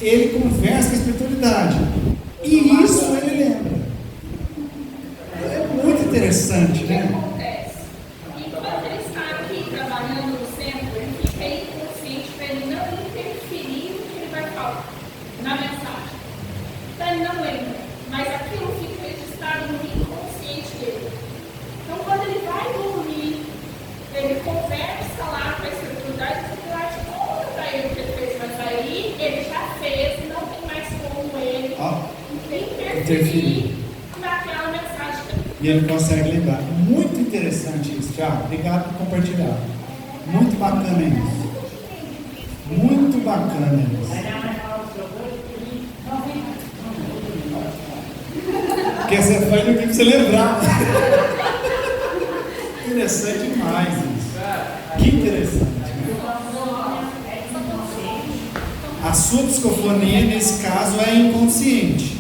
ele conversa com a espiritualidade, e isso ele lembra. É muito interessante, O que né? acontece? Enquanto ele está aqui trabalhando no centro, ele fica inconsciente para ele não interferir no que ele vai falar na mensagem. Então ele não lembra, mas aquilo fica registrado no inconsciente dele. Então quando ele vai dormir, ele conversa lá com a espiritualidade conta para ele o que ele fez, mas aí ele já fez, não tem mais como ele interferir naquela mensagem. E ele consegue lembrar. Muito interessante isso, Thiago. Obrigado por compartilhar. Muito bacana isso. Muito bacana isso. Porque essa foi aqui para você lembrar. Interessante demais isso. Que interessante. A sua psicofonia, nesse caso, é inconsciente.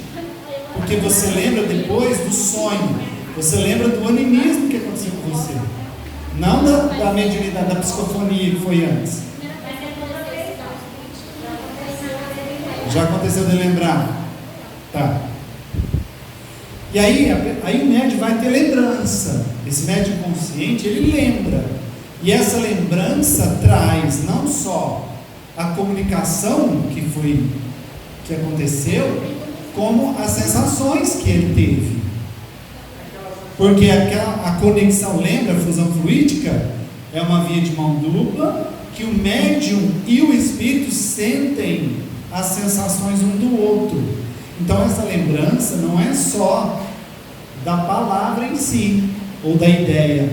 Porque você lembra depois do sonho. Você lembra do animismo que aconteceu com você. Não da mediunidade, da psicofonia que foi antes. Já aconteceu de lembrar? Tá. E aí o médium vai ter lembrança. Esse médium consciente, ele lembra. E essa lembrança traz não só a comunicação que aconteceu, como as sensações que ele teve. Porque a conexão, lembra, a fusão fluídica é uma via de mão dupla, que o médium e o espírito sentem as sensações um do outro. Então essa lembrança não é só da palavra em si, ou da ideia.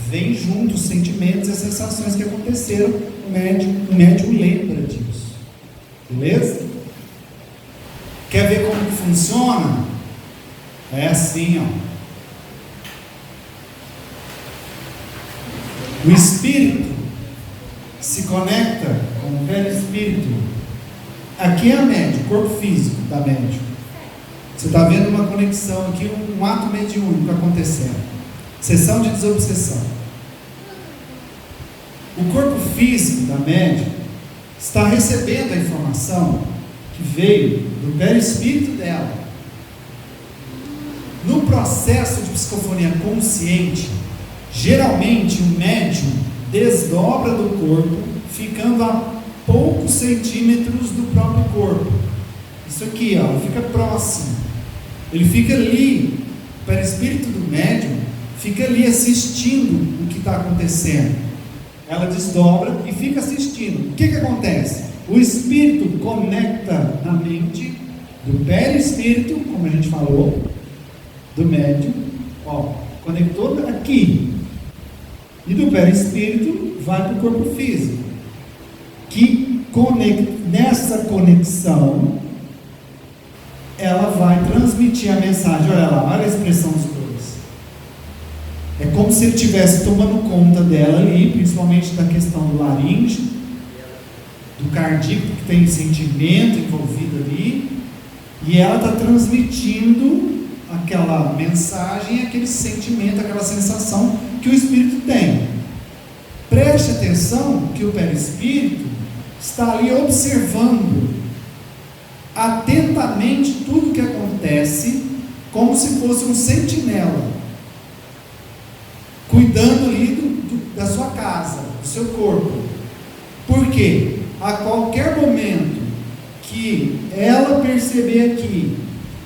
Vem junto os sentimentos e as sensações que aconteceram, o médium lembra disso. Beleza? Quer ver como que funciona? É assim, ó. O espírito se conecta com o perispírito. Aqui é a médium, o corpo físico da médium. Você está vendo uma conexão aqui, um ato mediúnico acontecendo. Sessão de desobsessão. O corpo físico da médium está recebendo a informação que veio do perispírito dela. No processo de psicofonia consciente, geralmente o médium desdobra do corpo, ficando a poucos centímetros do próprio corpo. Isso aqui, ó, fica próximo. Ele fica ali, o perispírito do médium fica ali assistindo o que está acontecendo. Ela desdobra e fica assistindo. O que acontece? O espírito conecta na mente do perispírito, como a gente falou, do médium, ó, conectou aqui. E do perispírito vai para o corpo físico, que nessa conexão ela vai transmitir a mensagem. Olha lá, olha a expressão dos dois. É como se ele estivesse tomando conta dela ali, principalmente da questão do laríngeo, do cardíaco, que tem sentimento envolvido ali, e ela está transmitindo aquela mensagem, aquele sentimento, aquela sensação que o espírito tem. Preste atenção que o perispírito está ali observando atentamente tudo o que acontece, como se fosse um sentinela, cuidando ali da sua casa, do seu corpo. Por quê? A qualquer momento que ela perceber aqui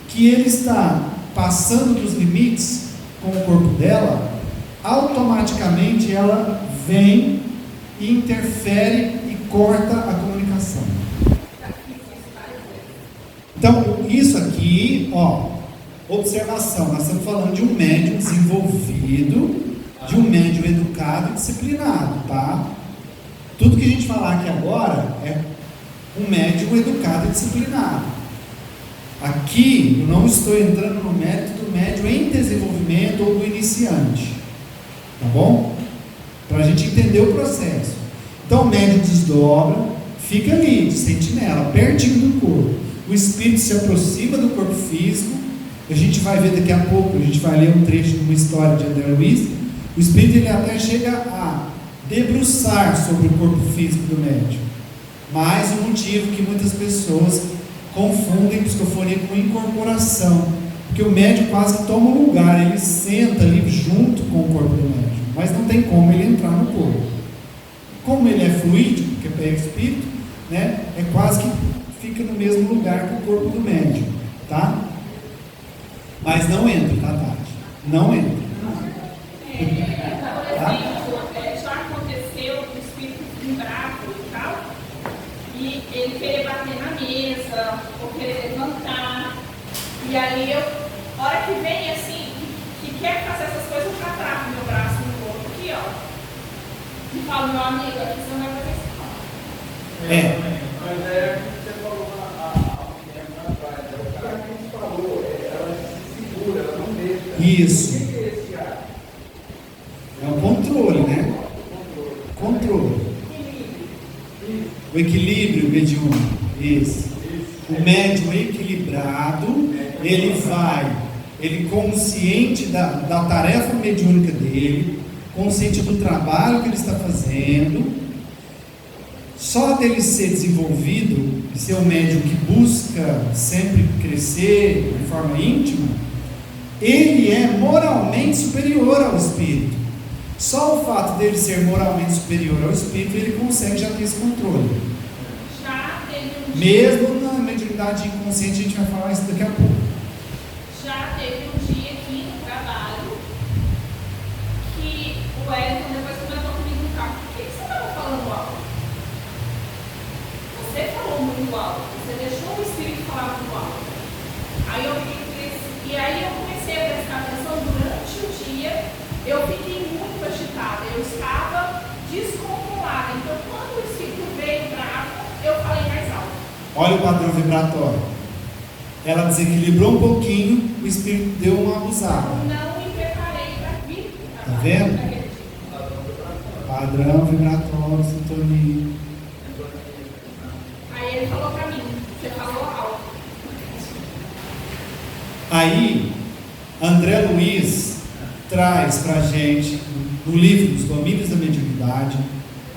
que ele está passando dos limites com o corpo dela, automaticamente ela vem e interfere e corta a comunicação. Então, isso aqui, ó, observação, nós estamos falando de um médium desenvolvido, de um médium educado e disciplinado, tá? Tudo que a gente falar aqui agora é um médium educado e disciplinado. Aqui, eu não estou entrando no mérito do médium em desenvolvimento ou do iniciante, tá bom? Para a gente entender o processo. Então, o médium desdobra, fica ali, de sentinela, pertinho do corpo. O espírito se aproxima do corpo físico. A gente vai ver daqui a pouco, a gente vai ler um trecho de uma história de André Luiz. O espírito ele até chega a debruçar sobre o corpo físico do médium. Mais um motivo que muitas pessoas confundem psicofonia com incorporação, porque o médium quase que toma um lugar, ele senta ali junto com o corpo do médium, mas não tem como ele entrar no corpo. Como ele é fluídico, porque é espírito, né, é quase que fica no mesmo lugar que o corpo do médium, tá? Mas não entra, tá, Tati? Não entra. Por exemplo, já aconteceu o espírito bravo e tal, e ele querer bater na mesa, ou querer levantar, e aí eu, a hora que vem assim, que quer fazer essas coisas, eu já travo meu braço no corpo aqui, ó, e falo, meu amigo, aqui você não vai fazer isso não. Mas é o que você falou há um tempo atrás, o cara que a gente falou, ela se segura, ela não deixa. Isso. O que é esse ar? É o controle, né? Controle. O equilíbrio mediúnico. Isso. O médium equilibrado, ele consciente da tarefa mediúnica dele, consciente do trabalho que ele está fazendo. Só dele ser desenvolvido, de ser um médium que busca sempre crescer de forma íntima, ele é moralmente superior ao espírito. Só o fato dele ser moralmente superior ao espírito, ele consegue já ter esse controle. Já teve um dia, Mesmo na mediunidade inconsciente, a gente vai falar isso daqui a pouco. já teve um dia aqui no trabalho que o Wellington depois comentou comigo no carro, por que você estava falando alto? Você falou muito alto, você deixou o espírito falar muito alto. Aí eu comecei a prestar atenção durante o dia, eu fiquei muito agitada, eu estava descontrolada. Então, quando o espírito veio bravo, eu falei mais alto. Olha o padrão vibratório. Ela desequilibrou um pouquinho, o espírito deu uma abusada. Não me preparei para vir. Tá vendo? Padrão vibratório, sintonia. Aí ele falou para mim, você falou alto. Aí, André Luiz traz para a gente, no livro Os Domínios da Mediunidade,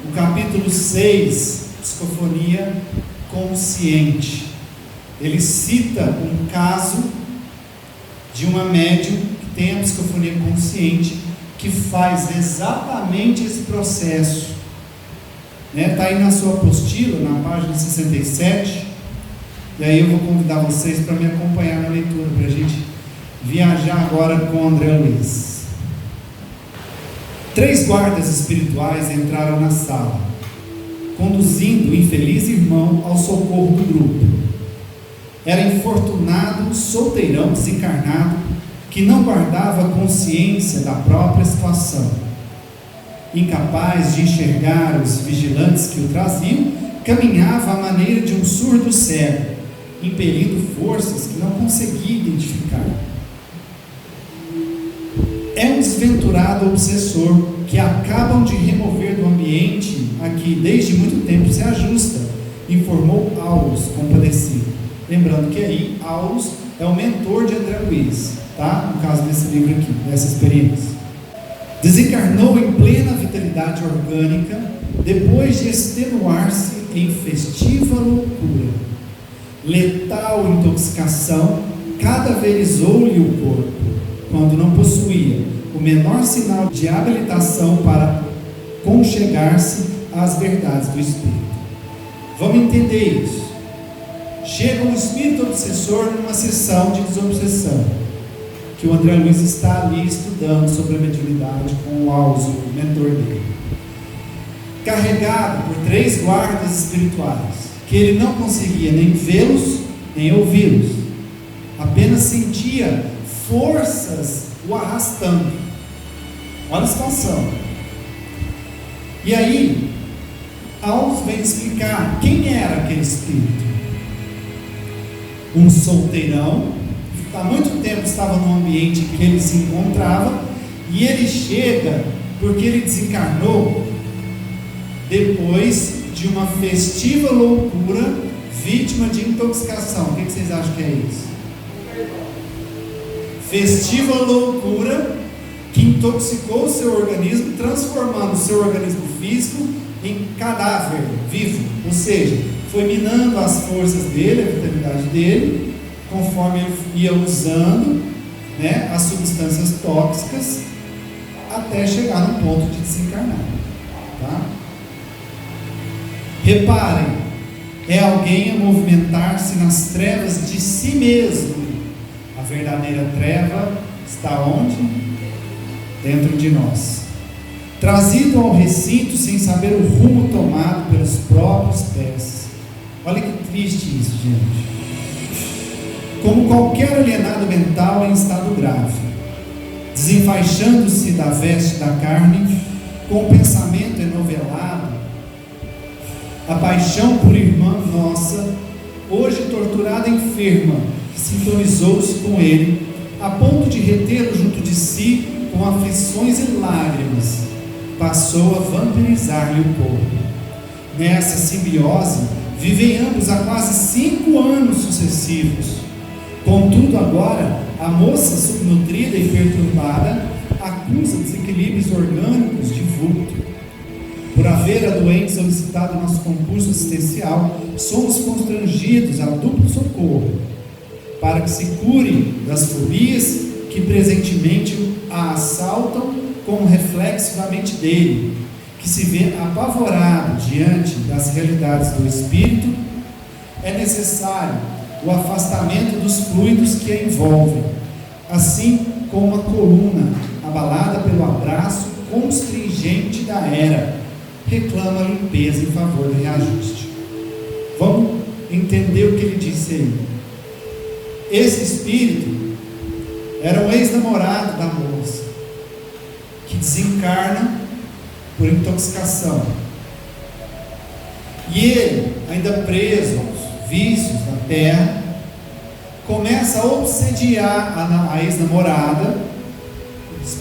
o capítulo 6, Psicofonia Consciente. Ele cita um caso de uma médium que tem a psicofonia consciente, que faz exatamente esse processo. Está aí na sua apostila, na página 67, e aí eu vou convidar vocês para me acompanhar na leitura, para a gente viajar agora com André Luiz. 3 guardas espirituais entraram na sala, conduzindo o infeliz irmão ao socorro do grupo. Era infortunado, solteirão desencarnado, que não guardava consciência da própria situação. Incapaz de enxergar os vigilantes que o traziam, caminhava à maneira de um surdo cego, impelindo forças que não conseguia identificar. É um desventurado obsessor que acabam de remover do ambiente a que desde muito tempo se ajusta, informou Aulus, compadecido. Lembrando que aí Aulus é o mentor de André Luiz, tá? No caso desse livro aqui, dessa experiência. Desencarnou em plena vitalidade orgânica, depois de extenuar-se em festiva loucura. Letal intoxicação cadaverizou-lhe o corpo, quando não possuía o menor sinal de habilitação para conchegar-se às verdades do Espírito. Vamos entender isso. Chega um espírito obsessor numa sessão de desobsessão, que o André Luiz está ali estudando sobre a mediunidade com o Aulus, o mentor dele, carregado por 3 guardas espirituais, que ele não conseguia nem vê-los, nem ouvi-los, apenas sentia forças o arrastando. Olha a situação. E aí Aulus vem explicar quem era aquele espírito. Um solteirão, há muito tempo estava no ambiente que ele se encontrava, e ele chega porque ele desencarnou depois de de uma festiva loucura, vítima de intoxicação. O que vocês acham que é isso? Festiva loucura que intoxicou o seu organismo, transformando o seu organismo físico em cadáver vivo, ou seja, foi minando as forças dele, a vitalidade dele, conforme ele ia usando, né, as substâncias tóxicas, até chegar no ponto de desencarnar. Tá? Reparem, é alguém a movimentar-se nas trevas de si mesmo. A verdadeira treva está onde? Dentro de nós. Trazido ao recinto sem saber o rumo tomado pelos próprios pés. Olha que triste isso, gente. Como qualquer alienado mental em estado grave, desenfaixando-se da veste da carne, com o pensamento enovelado, a paixão por irmã nossa, hoje torturada e enferma, que sintonizou-se com ele, a ponto de retê-lo junto de si com aflições e lágrimas, passou a vampirizar-lhe o corpo. Nessa simbiose, vivem ambos há quase 5 anos sucessivos. Contudo, agora, a moça subnutrida e perturbada acusa desequilíbrios orgânicos de vulto. Por haver a doente solicitado nosso concurso assistencial, somos constrangidos a duplo socorro, para que se cure das fobias que presentemente a assaltam como reflexo da mente dele, que se vê apavorado diante das realidades do espírito. É necessário o afastamento dos fluidos que a envolvem, assim como a coluna abalada pelo abraço constringente da era reclama a limpeza em favor do reajuste. Vamos entender o que ele disse aí. Esse espírito era um ex-namorado da moça, que desencarna por intoxicação, e ele, ainda preso aos vícios da terra, começa a obsediar a ex-namorada,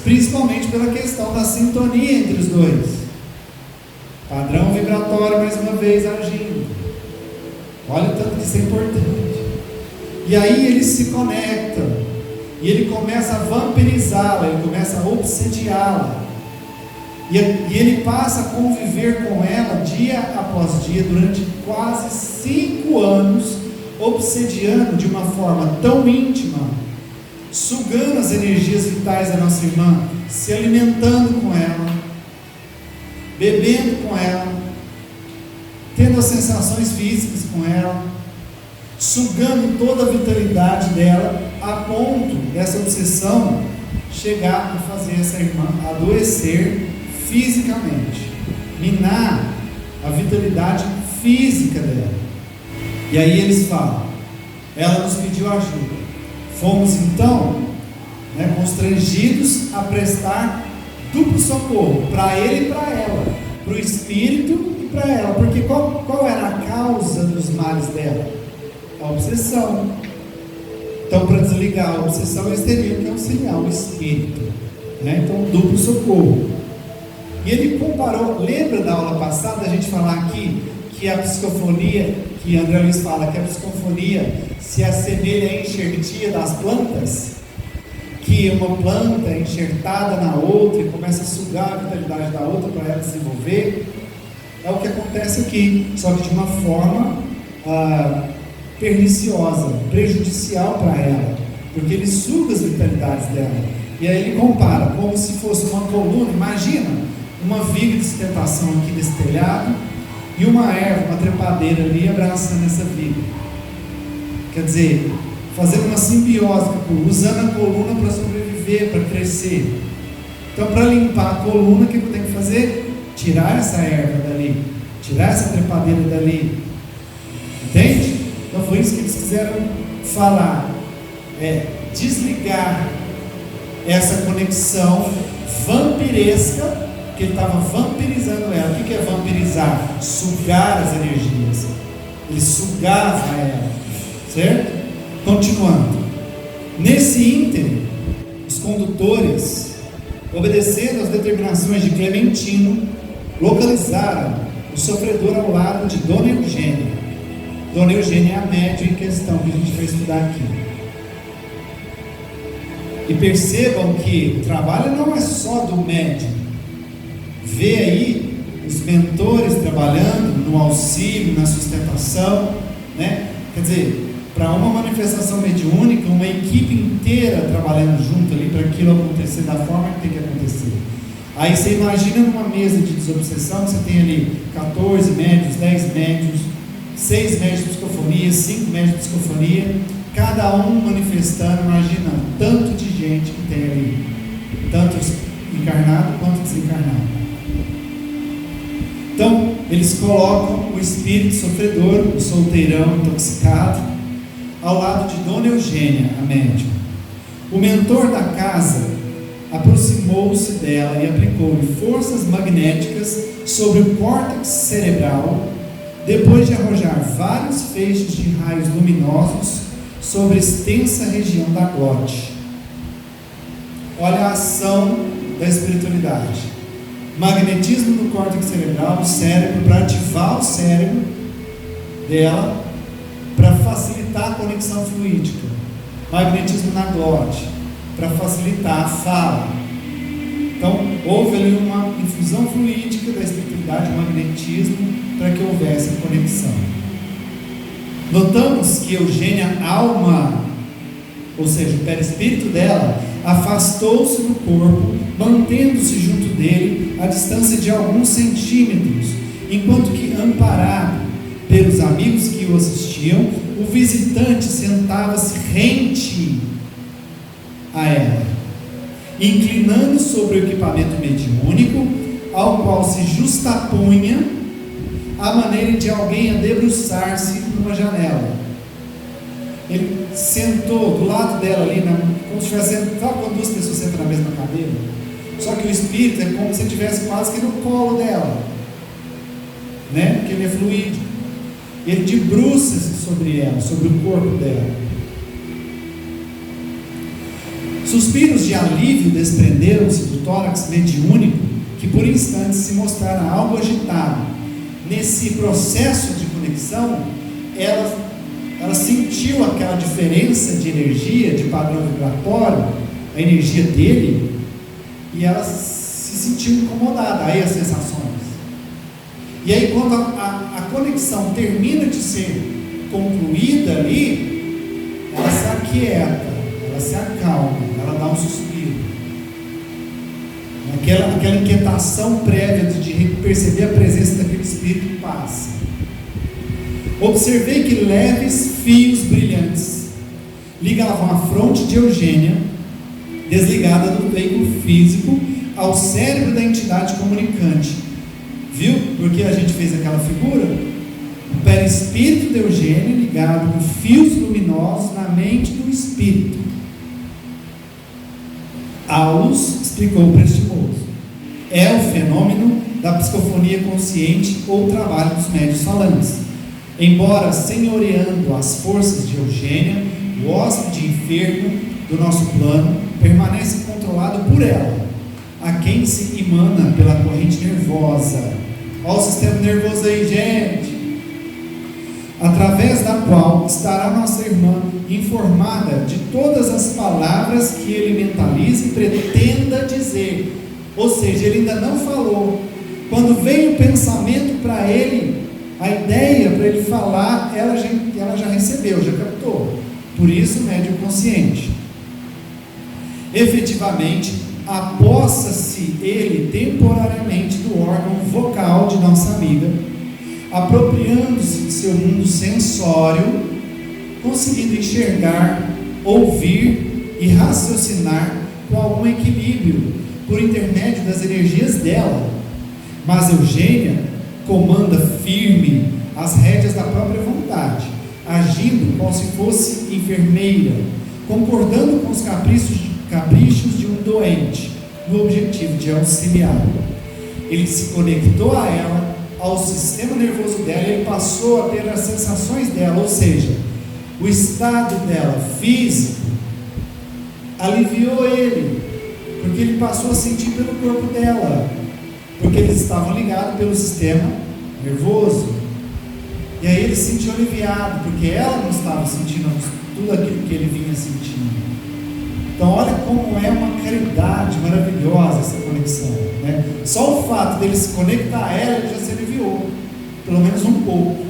principalmente pela questão da sintonia entre os dois. Padrão vibratório mais uma vez agindo. Olha o tanto que isso é importante. E aí eles se conectam, e ele começa a vampirizá-la, ele começa a obsediá-la, e ele passa a conviver com ela dia após dia durante quase 5 anos, obsediando de uma forma tão íntima, sugando as energias vitais da nossa irmã, se alimentando com ela, bebendo com ela, tendo as sensações físicas com ela, sugando toda a vitalidade dela, a ponto dessa obsessão chegar a fazer essa irmã adoecer fisicamente, minar a vitalidade física dela. E aí eles falam, ela nos pediu ajuda, fomos então, constrangidos a prestar duplo socorro, para ele e para ela, para o espírito e para ela, porque qual era a causa dos males dela? A obsessão. Então, para desligar a obsessão, eles teriam que auxiliar o espírito, então duplo socorro. E ele comparou, lembra da aula passada a gente falar aqui que a psicofonia, que André Luiz fala que a psicofonia se assemelha à enxertia das plantas, que uma planta é enxertada na outra e começa a sugar a vitalidade da outra para ela desenvolver? É o que acontece aqui, só que de uma forma perniciosa, prejudicial para ela, porque ele suga as vitalidades dela. E aí ele compara como se fosse uma coluna. Imagina uma viga de sustentação aqui desse telhado e uma erva, uma trepadeira ali abraçando essa viga. Quer dizer, fazendo uma simbiose com a coluna, usando a coluna para sobreviver, para crescer. Então, para limpar a coluna, o que eu tenho que fazer? Tirar essa erva dali, tirar essa trepadeira dali. Entende? Então foi isso que eles quiseram falar, desligar essa conexão vampiresca, que ele estava vampirizando ela. O que é vampirizar? Sugar as energias. Ele sugava ela, certo? Continuando, nesse ínterim, os condutores, obedecendo às determinações de Clementino, localizaram o sofredor ao lado de Dona Eugênia. Dona Eugênia é a médium em questão que a gente vai estudar aqui. E percebam que o trabalho não é só do médium. Vê aí os mentores trabalhando no auxílio, na sustentação, né? Quer dizer, para uma manifestação mediúnica, uma equipe inteira trabalhando junto ali para aquilo acontecer da forma que tem que acontecer. Aí você imagina numa mesa de desobsessão, você tem ali 14 médios, 10 médios, 6 médios de psicofonia, 5 médios de psicofonia, cada um manifestando. Imagina o tanto de gente que tem ali, tanto encarnado quanto desencarnado. Então, eles colocam o espírito sofredor, o solteirão intoxicado, ao lado de Dona Eugênia, a médium. O mentor da casa aproximou-se dela e aplicou-lhe forças magnéticas sobre o córtex cerebral, depois de arrojar vários feixes de raios luminosos sobre a extensa região da glote. Olha a ação da espiritualidade. Magnetismo no córtex cerebral, no cérebro, para ativar o cérebro dela, para facilitar a conexão fluídica. Magnetismo na glote, para facilitar a fala. Então, houve ali uma infusão fluídica da espiritualidade, um magnetismo, para que houvesse a conexão. Notamos que Eugênia, alma, ou seja, o perispírito dela, afastou-se do corpo, mantendo-se junto dele a distância de alguns centímetros, enquanto que, amparado pelos amigos que o assistiam, o visitante sentava-se rente a ela, inclinando sobre o equipamento mediúnico, ao qual se justapunha a maneira de alguém a debruçar-se numa janela. Ele sentou do lado dela ali, como se estivesse sentado. Sabe quando duas pessoas sentam na mesma cadeira? Só que o espírito é como se ele estivesse quase que no colo dela, né? Porque ele é fluídico. Ele debruça-se sobre ela, sobre o corpo dela. Suspiros de alívio desprenderam-se do tórax mediúnico, que por instantes se mostrara algo agitado. Nesse processo de conexão, ela sentiu aquela diferença de energia, de padrão vibratório, a energia dele, e ela se sentiu incomodada. Aí as sensações. E aí, quando a conexão termina de ser concluída ali, ela se aquieta, ela se acalma, ela dá um suspiro. Aquela inquietação prévia de perceber a presença daquele espírito passa. Observei que leves fios brilhantes ligavam a fronte de Eugênia, desligada do veículo físico, ao cérebro da entidade comunicante. Viu? Porque a gente fez aquela figura? O perispírito de Eugênia ligado com fios luminosos na mente do espírito. Aulus explicou o prestimoso. É o fenômeno da psicofonia consciente ou trabalho dos médiuns falantes. Embora senhoreando as forças de Eugênia, o hóspede enfermo do nosso plano permanece controlado por ela, a quem se emana pela corrente nervosa. Olha o sistema nervoso aí, gente. Através da qual estará nossa irmã informada de todas as palavras que ele mentaliza e pretenda dizer. Ou seja, ele ainda não falou. Quando vem o pensamento para ele, a ideia para ele falar, ela já recebeu, já captou. Por isso, médium consciente. Efetivamente, apossa-se ele temporariamente do órgão vocal de nossa amiga, apropriando-se de seu mundo sensório, conseguindo enxergar, ouvir e raciocinar com algum equilíbrio por intermédio das energias dela. Mas Eugênia comanda firme as rédeas da própria vontade, agindo como se fosse enfermeira, concordando com os caprichos de um doente, no objetivo de auxiliar. Ele se conectou a ela, ao sistema nervoso dela, ele passou a ter as sensações dela, ou seja, o estado dela físico aliviou ele, porque ele passou a sentir pelo corpo dela, porque eles estavam ligados pelo sistema nervoso. E aí ele se sentiu aliviado, porque ela não estava sentindo tudo aquilo que ele vinha sentindo. Então olha como é uma caridade maravilhosa essa conexão, né? Só o fato dele se conectar a ela, ele já se aliviou, pelo menos um pouco.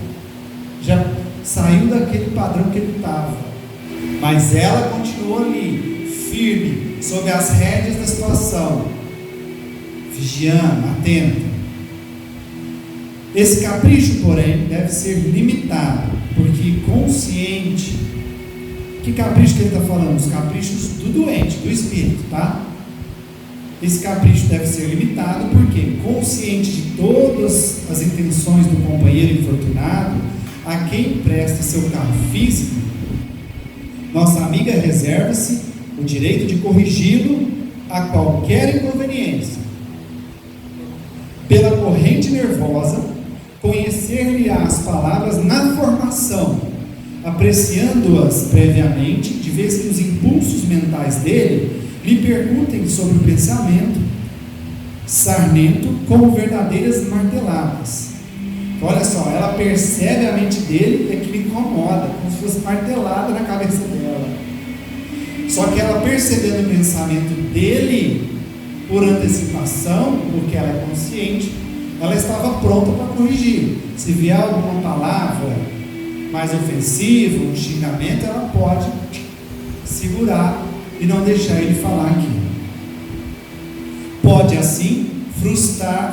Já saiu daquele padrão que ele estava. Mas ela continuou ali, firme, sob as rédeas da situação, vigiando, atenta. Esse capricho, porém, deve ser limitado, porque consciente. Que capricho que ele está falando? Os caprichos do doente, do espírito, tá? Esse capricho deve ser limitado, porque consciente de todas as intenções do companheiro infortunado, a quem presta seu carro físico, nossa amiga reserva-se o direito de corrigi-lo a qualquer inconveniência. Pela corrente nervosa, conhecer-lhe as palavras na formação, apreciando-as previamente, de vez que os impulsos mentais dele lhe percutem sobre o pensamento sarnento como verdadeiras marteladas. Então, olha só, ela percebe a mente dele e aquilo incomoda, como se fosse martelada na cabeça dela. Só que ela, percebendo o pensamento dele por antecipação, porque ela é consciente, ela estava pronta para corrigir. Se vier alguma palavra mais ofensiva, um xingamento, ela pode segurar e não deixar ele falar aquilo. Pode assim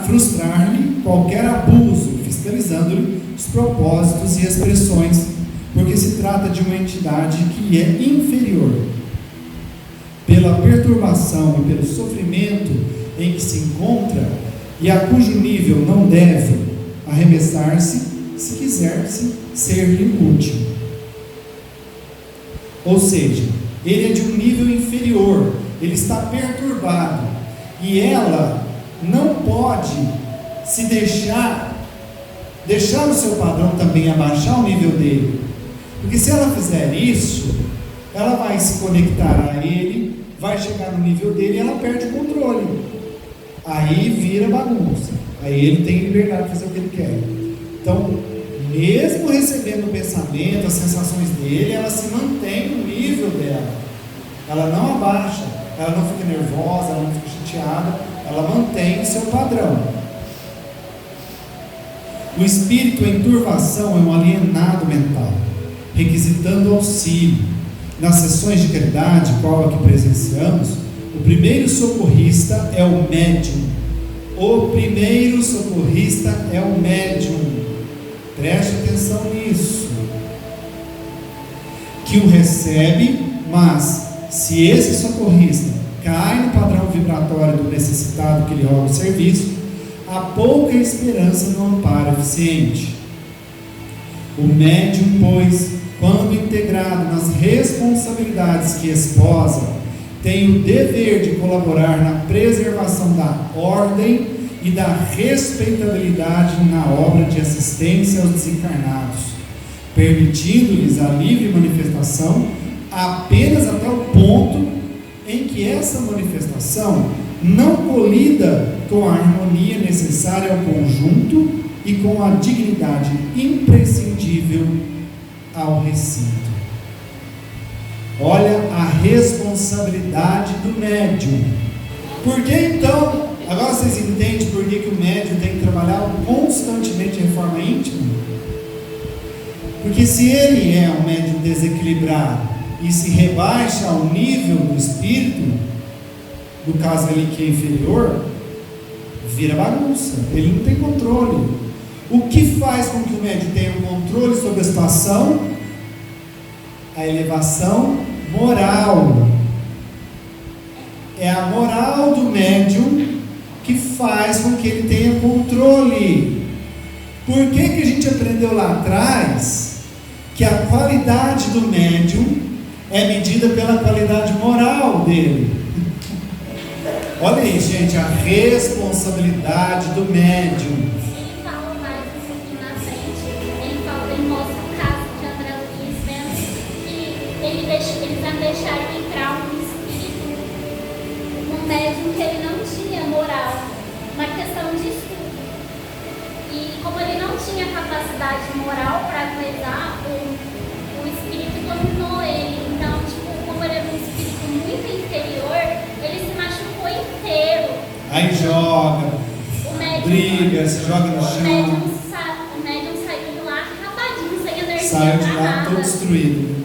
frustrar-lhe qualquer abuso, fiscalizando-lhe os propósitos e expressões, porque se trata de uma entidade que lhe é inferior. Pela perturbação e pelo sofrimento em que se encontra, e a cujo nível não deve arremessar-se, se quiser ser-lhe útil. Ou seja, ele é de um nível inferior, ele está perturbado, e ela não pode se deixar o seu padrão também abaixar o nível dele, porque se ela fizer isso, ela vai se conectar a ele, vai chegar no nível dele e ela perde o controle. Aí vira bagunça, aí ele tem liberdade de fazer o que ele quer. Então, mesmo recebendo o pensamento, as sensações dele, ela se mantém no nível dela, ela não abaixa, ela não fica nervosa, ela não fica chateada, ela mantém o seu padrão. O espírito em turvação é um alienado mental, requisitando auxílio. Nas sessões de caridade, qual a que presenciamos, o primeiro socorrista é o médium. O primeiro socorrista é o médium. Preste atenção nisso. Que o recebe, mas se esse socorrista cai no padrão vibratório do necessitado que lhe roga o serviço, há pouca esperança no amparo eficiente. O médium, pois, quando integrado nas responsabilidades que esposa, tem o dever de colaborar na preservação da ordem e da respeitabilidade na obra de assistência aos desencarnados, permitindo-lhes a livre manifestação apenas até o ponto em que essa manifestação não colida com a harmonia necessária ao conjunto e com a dignidade imprescindível ao recinto. Olha a responsabilidade do médium. Por que então, agora vocês entendem por que o médium tem que trabalhar constantemente em reforma íntima? Porque se ele é um médium desequilibrado e se rebaixa ao nível do espírito, no caso ali que é inferior, vira bagunça, ele não tem controle. O que faz com que o médium tenha um controle sobre a situação? A elevação moral. É a moral do médium que faz com que ele tenha controle. Por que a gente aprendeu lá atrás que a qualidade do médium é medida pela qualidade moral dele? Olha aí, gente, a responsabilidade do médium. Eles não deixaram entrar um espírito, um médium que ele não tinha moral, uma questão de estudo. E como ele não capacidade moral para analisar, o espírito dominou ele. Então, tipo, como ele era um espírito muito inferior, ele se machucou inteiro. Aí joga, briga, se joga no chão. O médium saiu de lá acabadinho, sem energia. Saiu de lá todo destruído.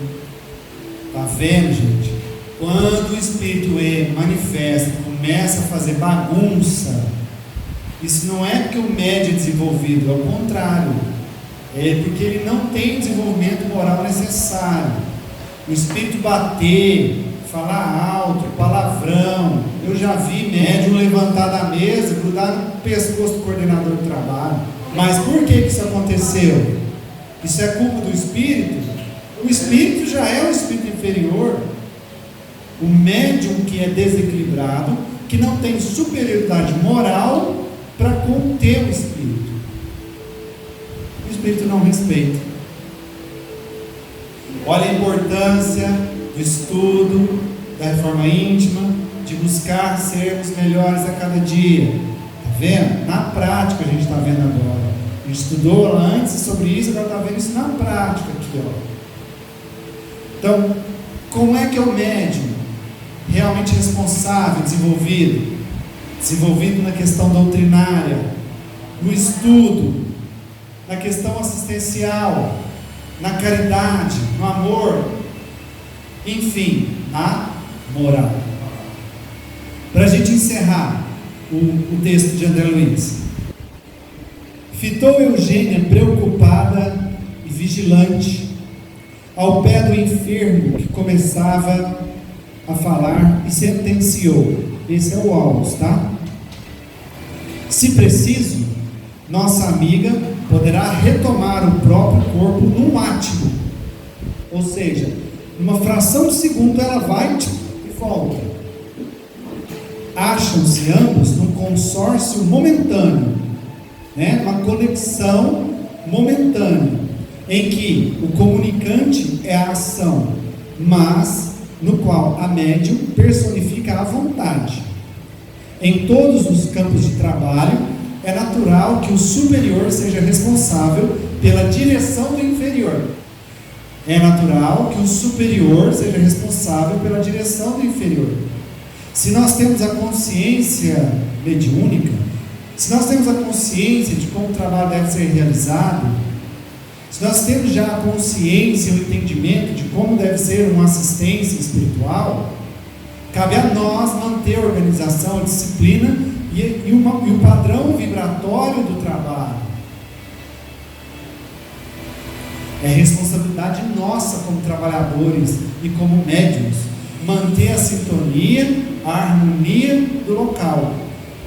Tá vendo, gente? Quando o espírito E manifesta, começa a fazer bagunça, isso não é porque o médium é desenvolvido, é o contrário. É porque ele não tem o desenvolvimento moral necessário. O espírito bater, falar alto, palavrão. Eu já vi médium levantar da mesa, grudar no pescoço do coordenador do trabalho. Mas por que isso aconteceu? Isso é culpa do espírito? O espírito já é um espírito inferior. O médium que é desequilibrado, que não tem superioridade moral para conter o espírito. O espírito não respeita. Olha a importância do estudo, da reforma íntima, de buscar sermos melhores a cada dia. Está vendo? Na prática a gente está vendo agora. A gente estudou lá antes sobre isso, agora está vendo isso na prática aqui, ó. Então, como é que é o médium realmente responsável, desenvolvido na questão doutrinária, no estudo, na questão assistencial, na caridade, no amor, enfim, na moral. Para a gente encerrar o texto de André Luiz. Fitou Eugênia preocupada e vigilante ao pé do enfermo que começava a falar e sentenciou. Esse é o Aulus, tá? Se preciso, nossa amiga poderá retomar o próprio corpo num átimo. Ou seja, numa fração de segundo ela vai e volta. Acham-se ambos num consórcio momentâneo, né? Uma conexão momentânea, em que o comunicante é a ação, mas no qual a médium personifica a vontade. Em todos os campos de trabalho, é natural que o superior seja responsável pela direção do inferior. É natural que o superior seja responsável pela direção do inferior. Se nós temos a consciência mediúnica, se nós temos a consciência de como o trabalho deve ser realizado, se nós temos já a consciência e o entendimento de como deve ser uma assistência espiritual, cabe a nós manter a organização, a disciplina e o padrão vibratório do trabalho. É responsabilidade nossa como trabalhadores e como médiuns manter a sintonia, a harmonia do local.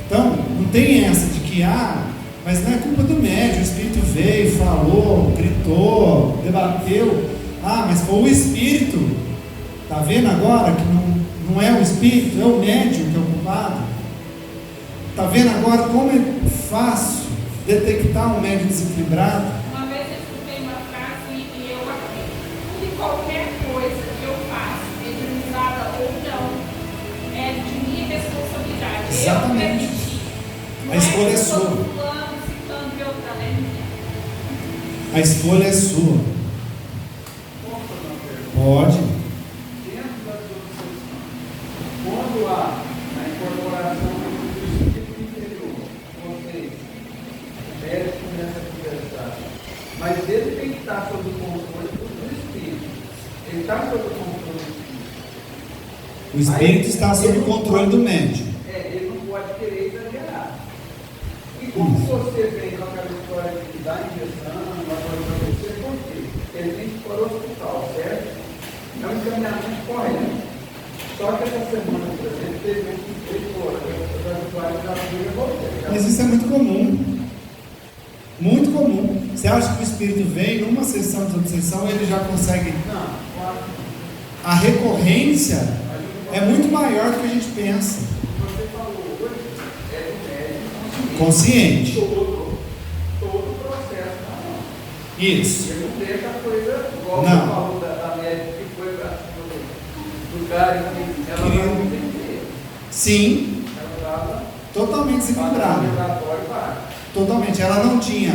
Então, não tem essa de que, mas não é culpa do médium, o espírito veio, falou, gritou, debateu. Mas foi o espírito. Está vendo agora que não é o espírito, é o médium que é o culpado? Está vendo agora como é fácil detectar um médium desequilibrado? Uma vez eu escutei uma frase e eu acredito. Tudo e qualquer coisa que eu faço, mediunizada ou não, é de minha responsabilidade. Exatamente. Eu permiti. A escolha é sua. A escolha é sua. Pode. Dentro das obsessões, quando há a incorporação do espírito interior, vocês, o médico começa a conversar, mas ele tem que estar sob o controle do espírito. Ele está sob o controle do espírito. O espírito está sob o controle do médium. Ele não pode querer exagerar. E como você vem com aquela história de dar injeção, uma coisa para você, por quê? Ele tem que ir para o hospital, certo? É um encaminhamento correto. Só que essa semana, por exemplo, teve um que veio fora, das usuários da família voltei. Mas isso é muito comum. Muito comum. Você acha que o espírito vem numa sessão de obsessão e ele já consegue. Não, claro. A recorrência é muito maior do que a gente pensa. Você falou hoje, é do médico Consciente. Todo o processo na mão. Isso. Ele não deixa a coisa igual Não. você falou da médica que foi do cara que ela não entendeu. Sim. Ela estava Totalmente desequilibrada. laboratório para. Totalmente. Ela não tinha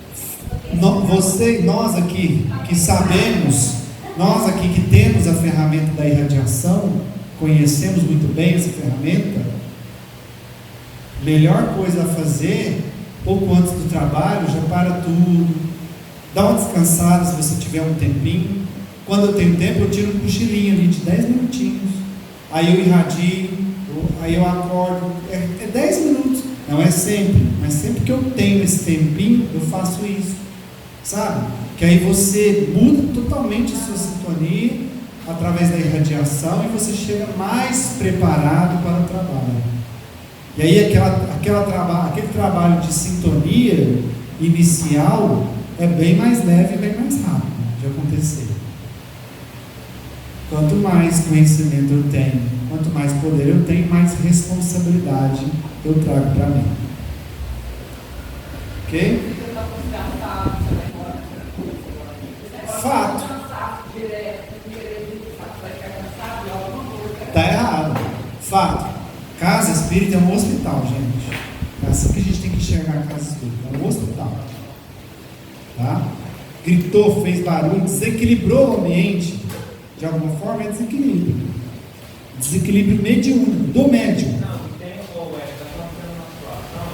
Nós aqui que sabemos, nós aqui que temos a ferramenta da irradiação, conhecemos muito bem essa ferramenta, melhor coisa a fazer, pouco antes do trabalho, já para tudo, dá uma descansada se você tiver um tempinho. Quando eu tenho tempo, eu tiro um cochilinho ali de 10 minutinhos, aí eu irradio, aí eu acordo, é 10 minutos, não é sempre, mas sempre que eu tenho esse tempinho, eu faço isso, sabe? Que aí você muda totalmente a sua sintonia através da irradiação e você chega mais preparado para o trabalho. E aí aquele trabalho de sintonia inicial é bem mais leve e bem mais rápido de acontecer. Quanto mais conhecimento eu tenho, quanto mais poder eu tenho, mais responsabilidade eu trago para mim. Ok? Fato. Está errado. Fato. Casa espírita é um hospital, gente. É assim que a gente tem que enxergar a casa espírita. É um hospital. Tá? Gritou, fez barulho, desequilibrou o ambiente. De alguma forma é desequilíbrio. Desequilíbrio mediúnico, do médium. Não, tem ou está acontecendo uma situação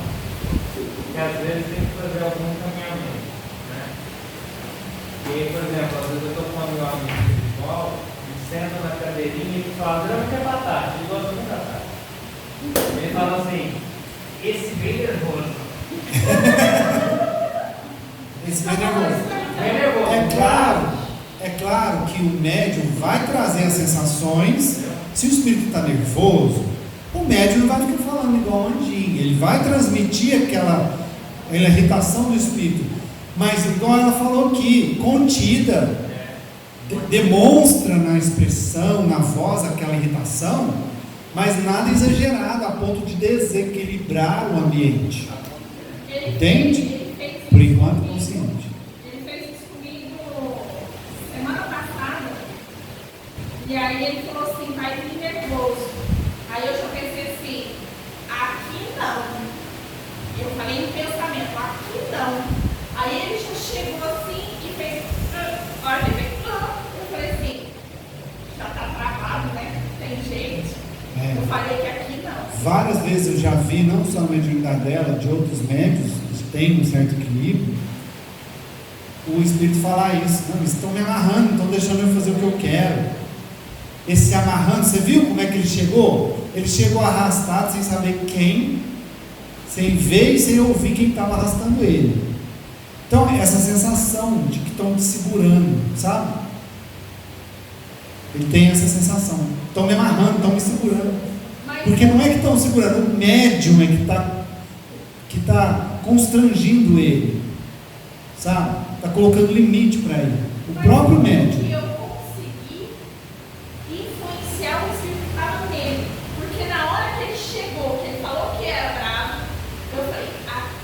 que às vezes tem que fazer algum caminhamento, né? E aí, por exemplo, às vezes eu estou com um meu amigo espiritual, ele senta na cadeirinha e fala, não quer batata, ele gosta muito da batata. Ele fala assim, esse bem nervoso. Esse bem nervoso. É claro que o médium vai trazer as sensações. Se o espírito está nervoso, o médium não vai ficar falando igual um anjinho. Ele vai transmitir aquela irritação do espírito. Mas igual ela falou aqui, contida, demonstra na expressão, na voz, aquela irritação, mas nada exagerado a ponto de desequilibrar o ambiente. Entende? Por enquanto, consciente. Ele fez isso comigo semana passada. E aí ele falou assim, vai vir nervoso. Aí eu já pensei assim, aqui não. Eu falei no pensamento, aqui não. Aí ele já chegou assim e fez, olha, ele fez, eu falei assim, já tá travado, né? Tem jeito. Eu falei que aqui não. Várias vezes eu já vi, não só a mediunidade dela, de outros médios que têm um certo equilíbrio, o espírito falar isso. Não, eles estão me amarrando, estão deixando eu fazer o que eu quero. Esse amarrando, você viu como é que ele chegou? Ele chegou arrastado sem saber quem, sem ver e sem ouvir quem estava arrastando ele. Então, essa sensação de que estão te segurando, sabe? Ele tem essa sensação. Estão me amarrando, estão me segurando. Porque não é que estão segurando, o médium é que está constrangindo ele, sabe? Está colocando limite para ele. O próprio médium. Eu consegui influenciar o espírito que estava nele. Porque na hora que ele chegou, que ele falou que era bravo, eu falei,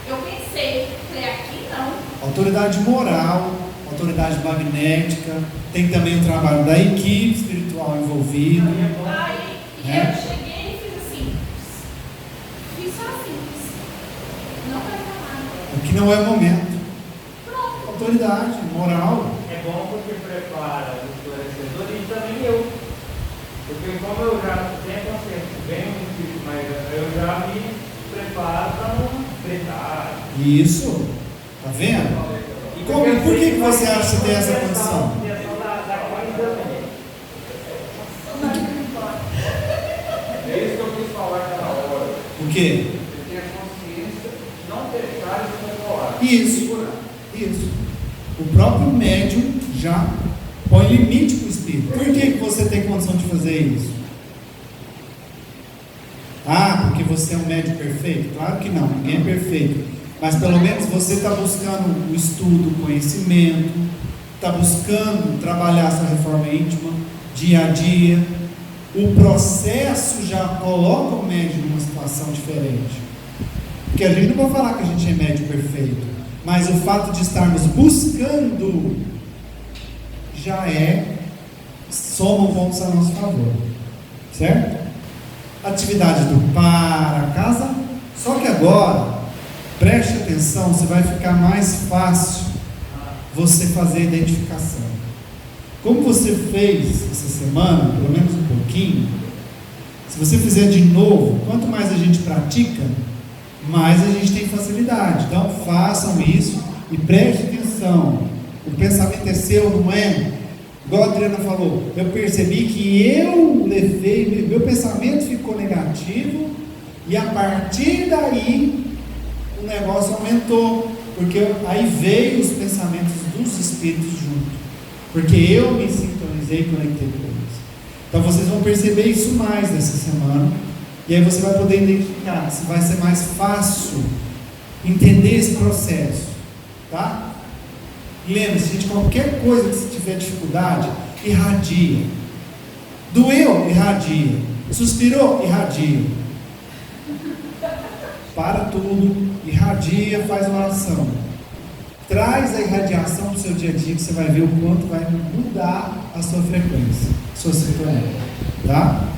eu pensei, aqui não. Autoridade moral, autoridade magnética, tem também o trabalho da equipe espiritual envolvida. Aí eu cheguei e fiz assim, fiz só assim, não vai falar. Aqui não é o momento. Pronto. Autoridade moral. É bom porque prepara o esclarecedor e também eu. Porque como eu já tenho consciência bem um espírito mais, eu já me preparo para não gritar. Isso. Tá vendo? Por que você acha que tem essa condição? É isso que eu quis falar aquela hora. O quê? Você tem a consciência de não deixar de controlar. Isso. O próprio médium já põe limite para o espírito. Por que você tem condição de fazer isso? Porque você é um médium perfeito? Claro que não, ninguém é perfeito. Mas pelo menos você está buscando o estudo, o conhecimento, está buscando trabalhar sua reforma íntima, dia a dia. O processo já coloca o médium numa situação diferente. Porque a gente não vai falar que a gente é médium perfeito, mas o fato de estarmos buscando já soma pontos a nosso favor. Certo? Atividade do para casa. Só que agora, preste atenção, você vai ficar mais fácil você fazer a identificação. Como você fez essa semana, pelo menos um pouquinho, se você fizer de novo, quanto mais a gente pratica, mais a gente tem facilidade. Então façam isso e preste atenção. O pensamento é seu, não é? Igual a Adriana falou, eu percebi que eu levei, meu pensamento ficou negativo, e a partir daí o negócio aumentou, porque aí veio os pensamentos dos espíritos junto, porque eu me sintonizei e conectei com eles. Então vocês vão perceber isso mais nessa semana, e aí você vai poder identificar, se vai ser mais fácil entender esse processo, tá? Lembre-se, gente, qualquer coisa que você tiver dificuldade, irradia. Doeu, irradia. Suspirou, irradia. Para tudo, irradia, faz uma oração. Traz a irradiação para o seu dia a dia, que você vai ver o quanto vai mudar a sua frequência, a sua sintonia, tá?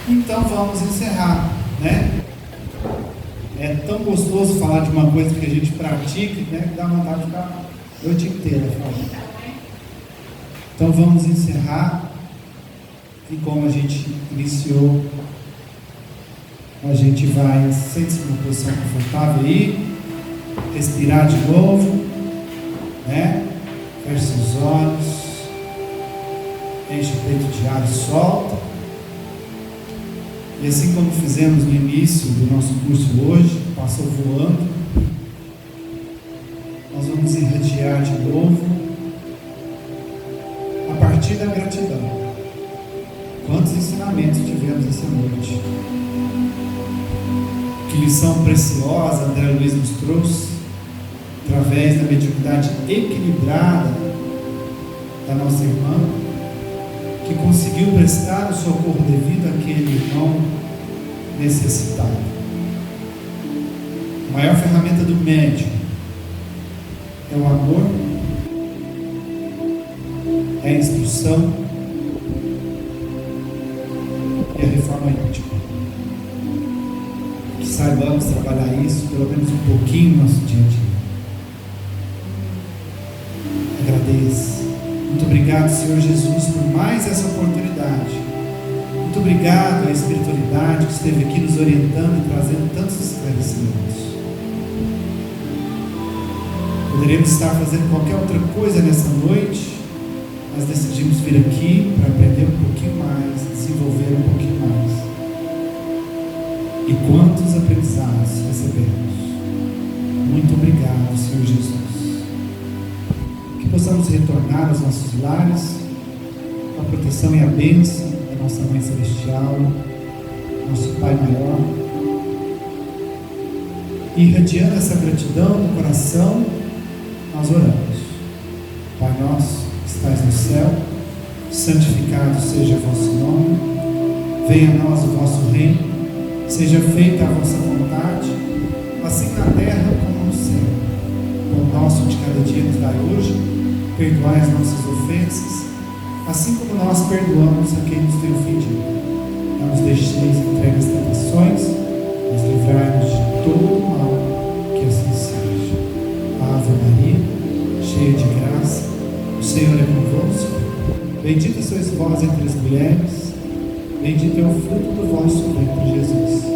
Então vamos encerrar, né? É tão gostoso falar de uma coisa que a gente pratica, né, que dá vontade de ficar a noite inteira falando. Então vamos encerrar, e como a gente iniciou, a gente vai, sente-se numa posição confortável aí, respirar de novo, né? Feche seus olhos, enche o peito de ar e solta. E assim como fizemos no início do nosso curso hoje, passou voando, nós vamos irradiar de novo, a partir da gratidão. Quantos ensinamentos tivemos essa noite? Que lição preciosa André Luiz nos trouxe, através da mediunidade equilibrada da nossa irmã, que conseguiu prestar o socorro devido àquele irmão necessitado. A maior ferramenta do médium é o amor, é a instrução e a reforma íntima. Que saibamos trabalhar isso pelo menos um pouquinho no nosso dia a dia. Agradeço. Muito obrigado, Senhor Jesus, por mais essa oportunidade. Muito obrigado à espiritualidade que esteve aqui nos orientando e trazendo tantos esclarecimentos. Poderíamos estar fazendo qualquer outra coisa nessa noite, mas decidimos vir aqui para aprender um pouquinho mais, desenvolver um pouquinho mais. E quantos aprendizados recebemos. Muito obrigado, Senhor Jesus. Que possamos retornar aos nossos lares com a proteção e a bênção da nossa Mãe Celestial, nosso Pai Maior, e irradiando essa gratidão no coração, nós oramos. Pai nosso, que estás no céu, santificado seja o vosso nome, venha a nós o vosso reino, seja feita a vossa vontade, assim na terra como no céu. O pão nosso de cada dia nos dai hoje, perdoai as nossas ofensas, assim como nós perdoamos a quem nos tem ofendido. Não nos deixeis entregue às tentações, mas livrai-nos de todo o mal, que assim seja. Ave Maria, cheia de graça, o Senhor é convosco. Bendita sois vós entre as mulheres, bendito é o fruto do vosso ventre, Jesus.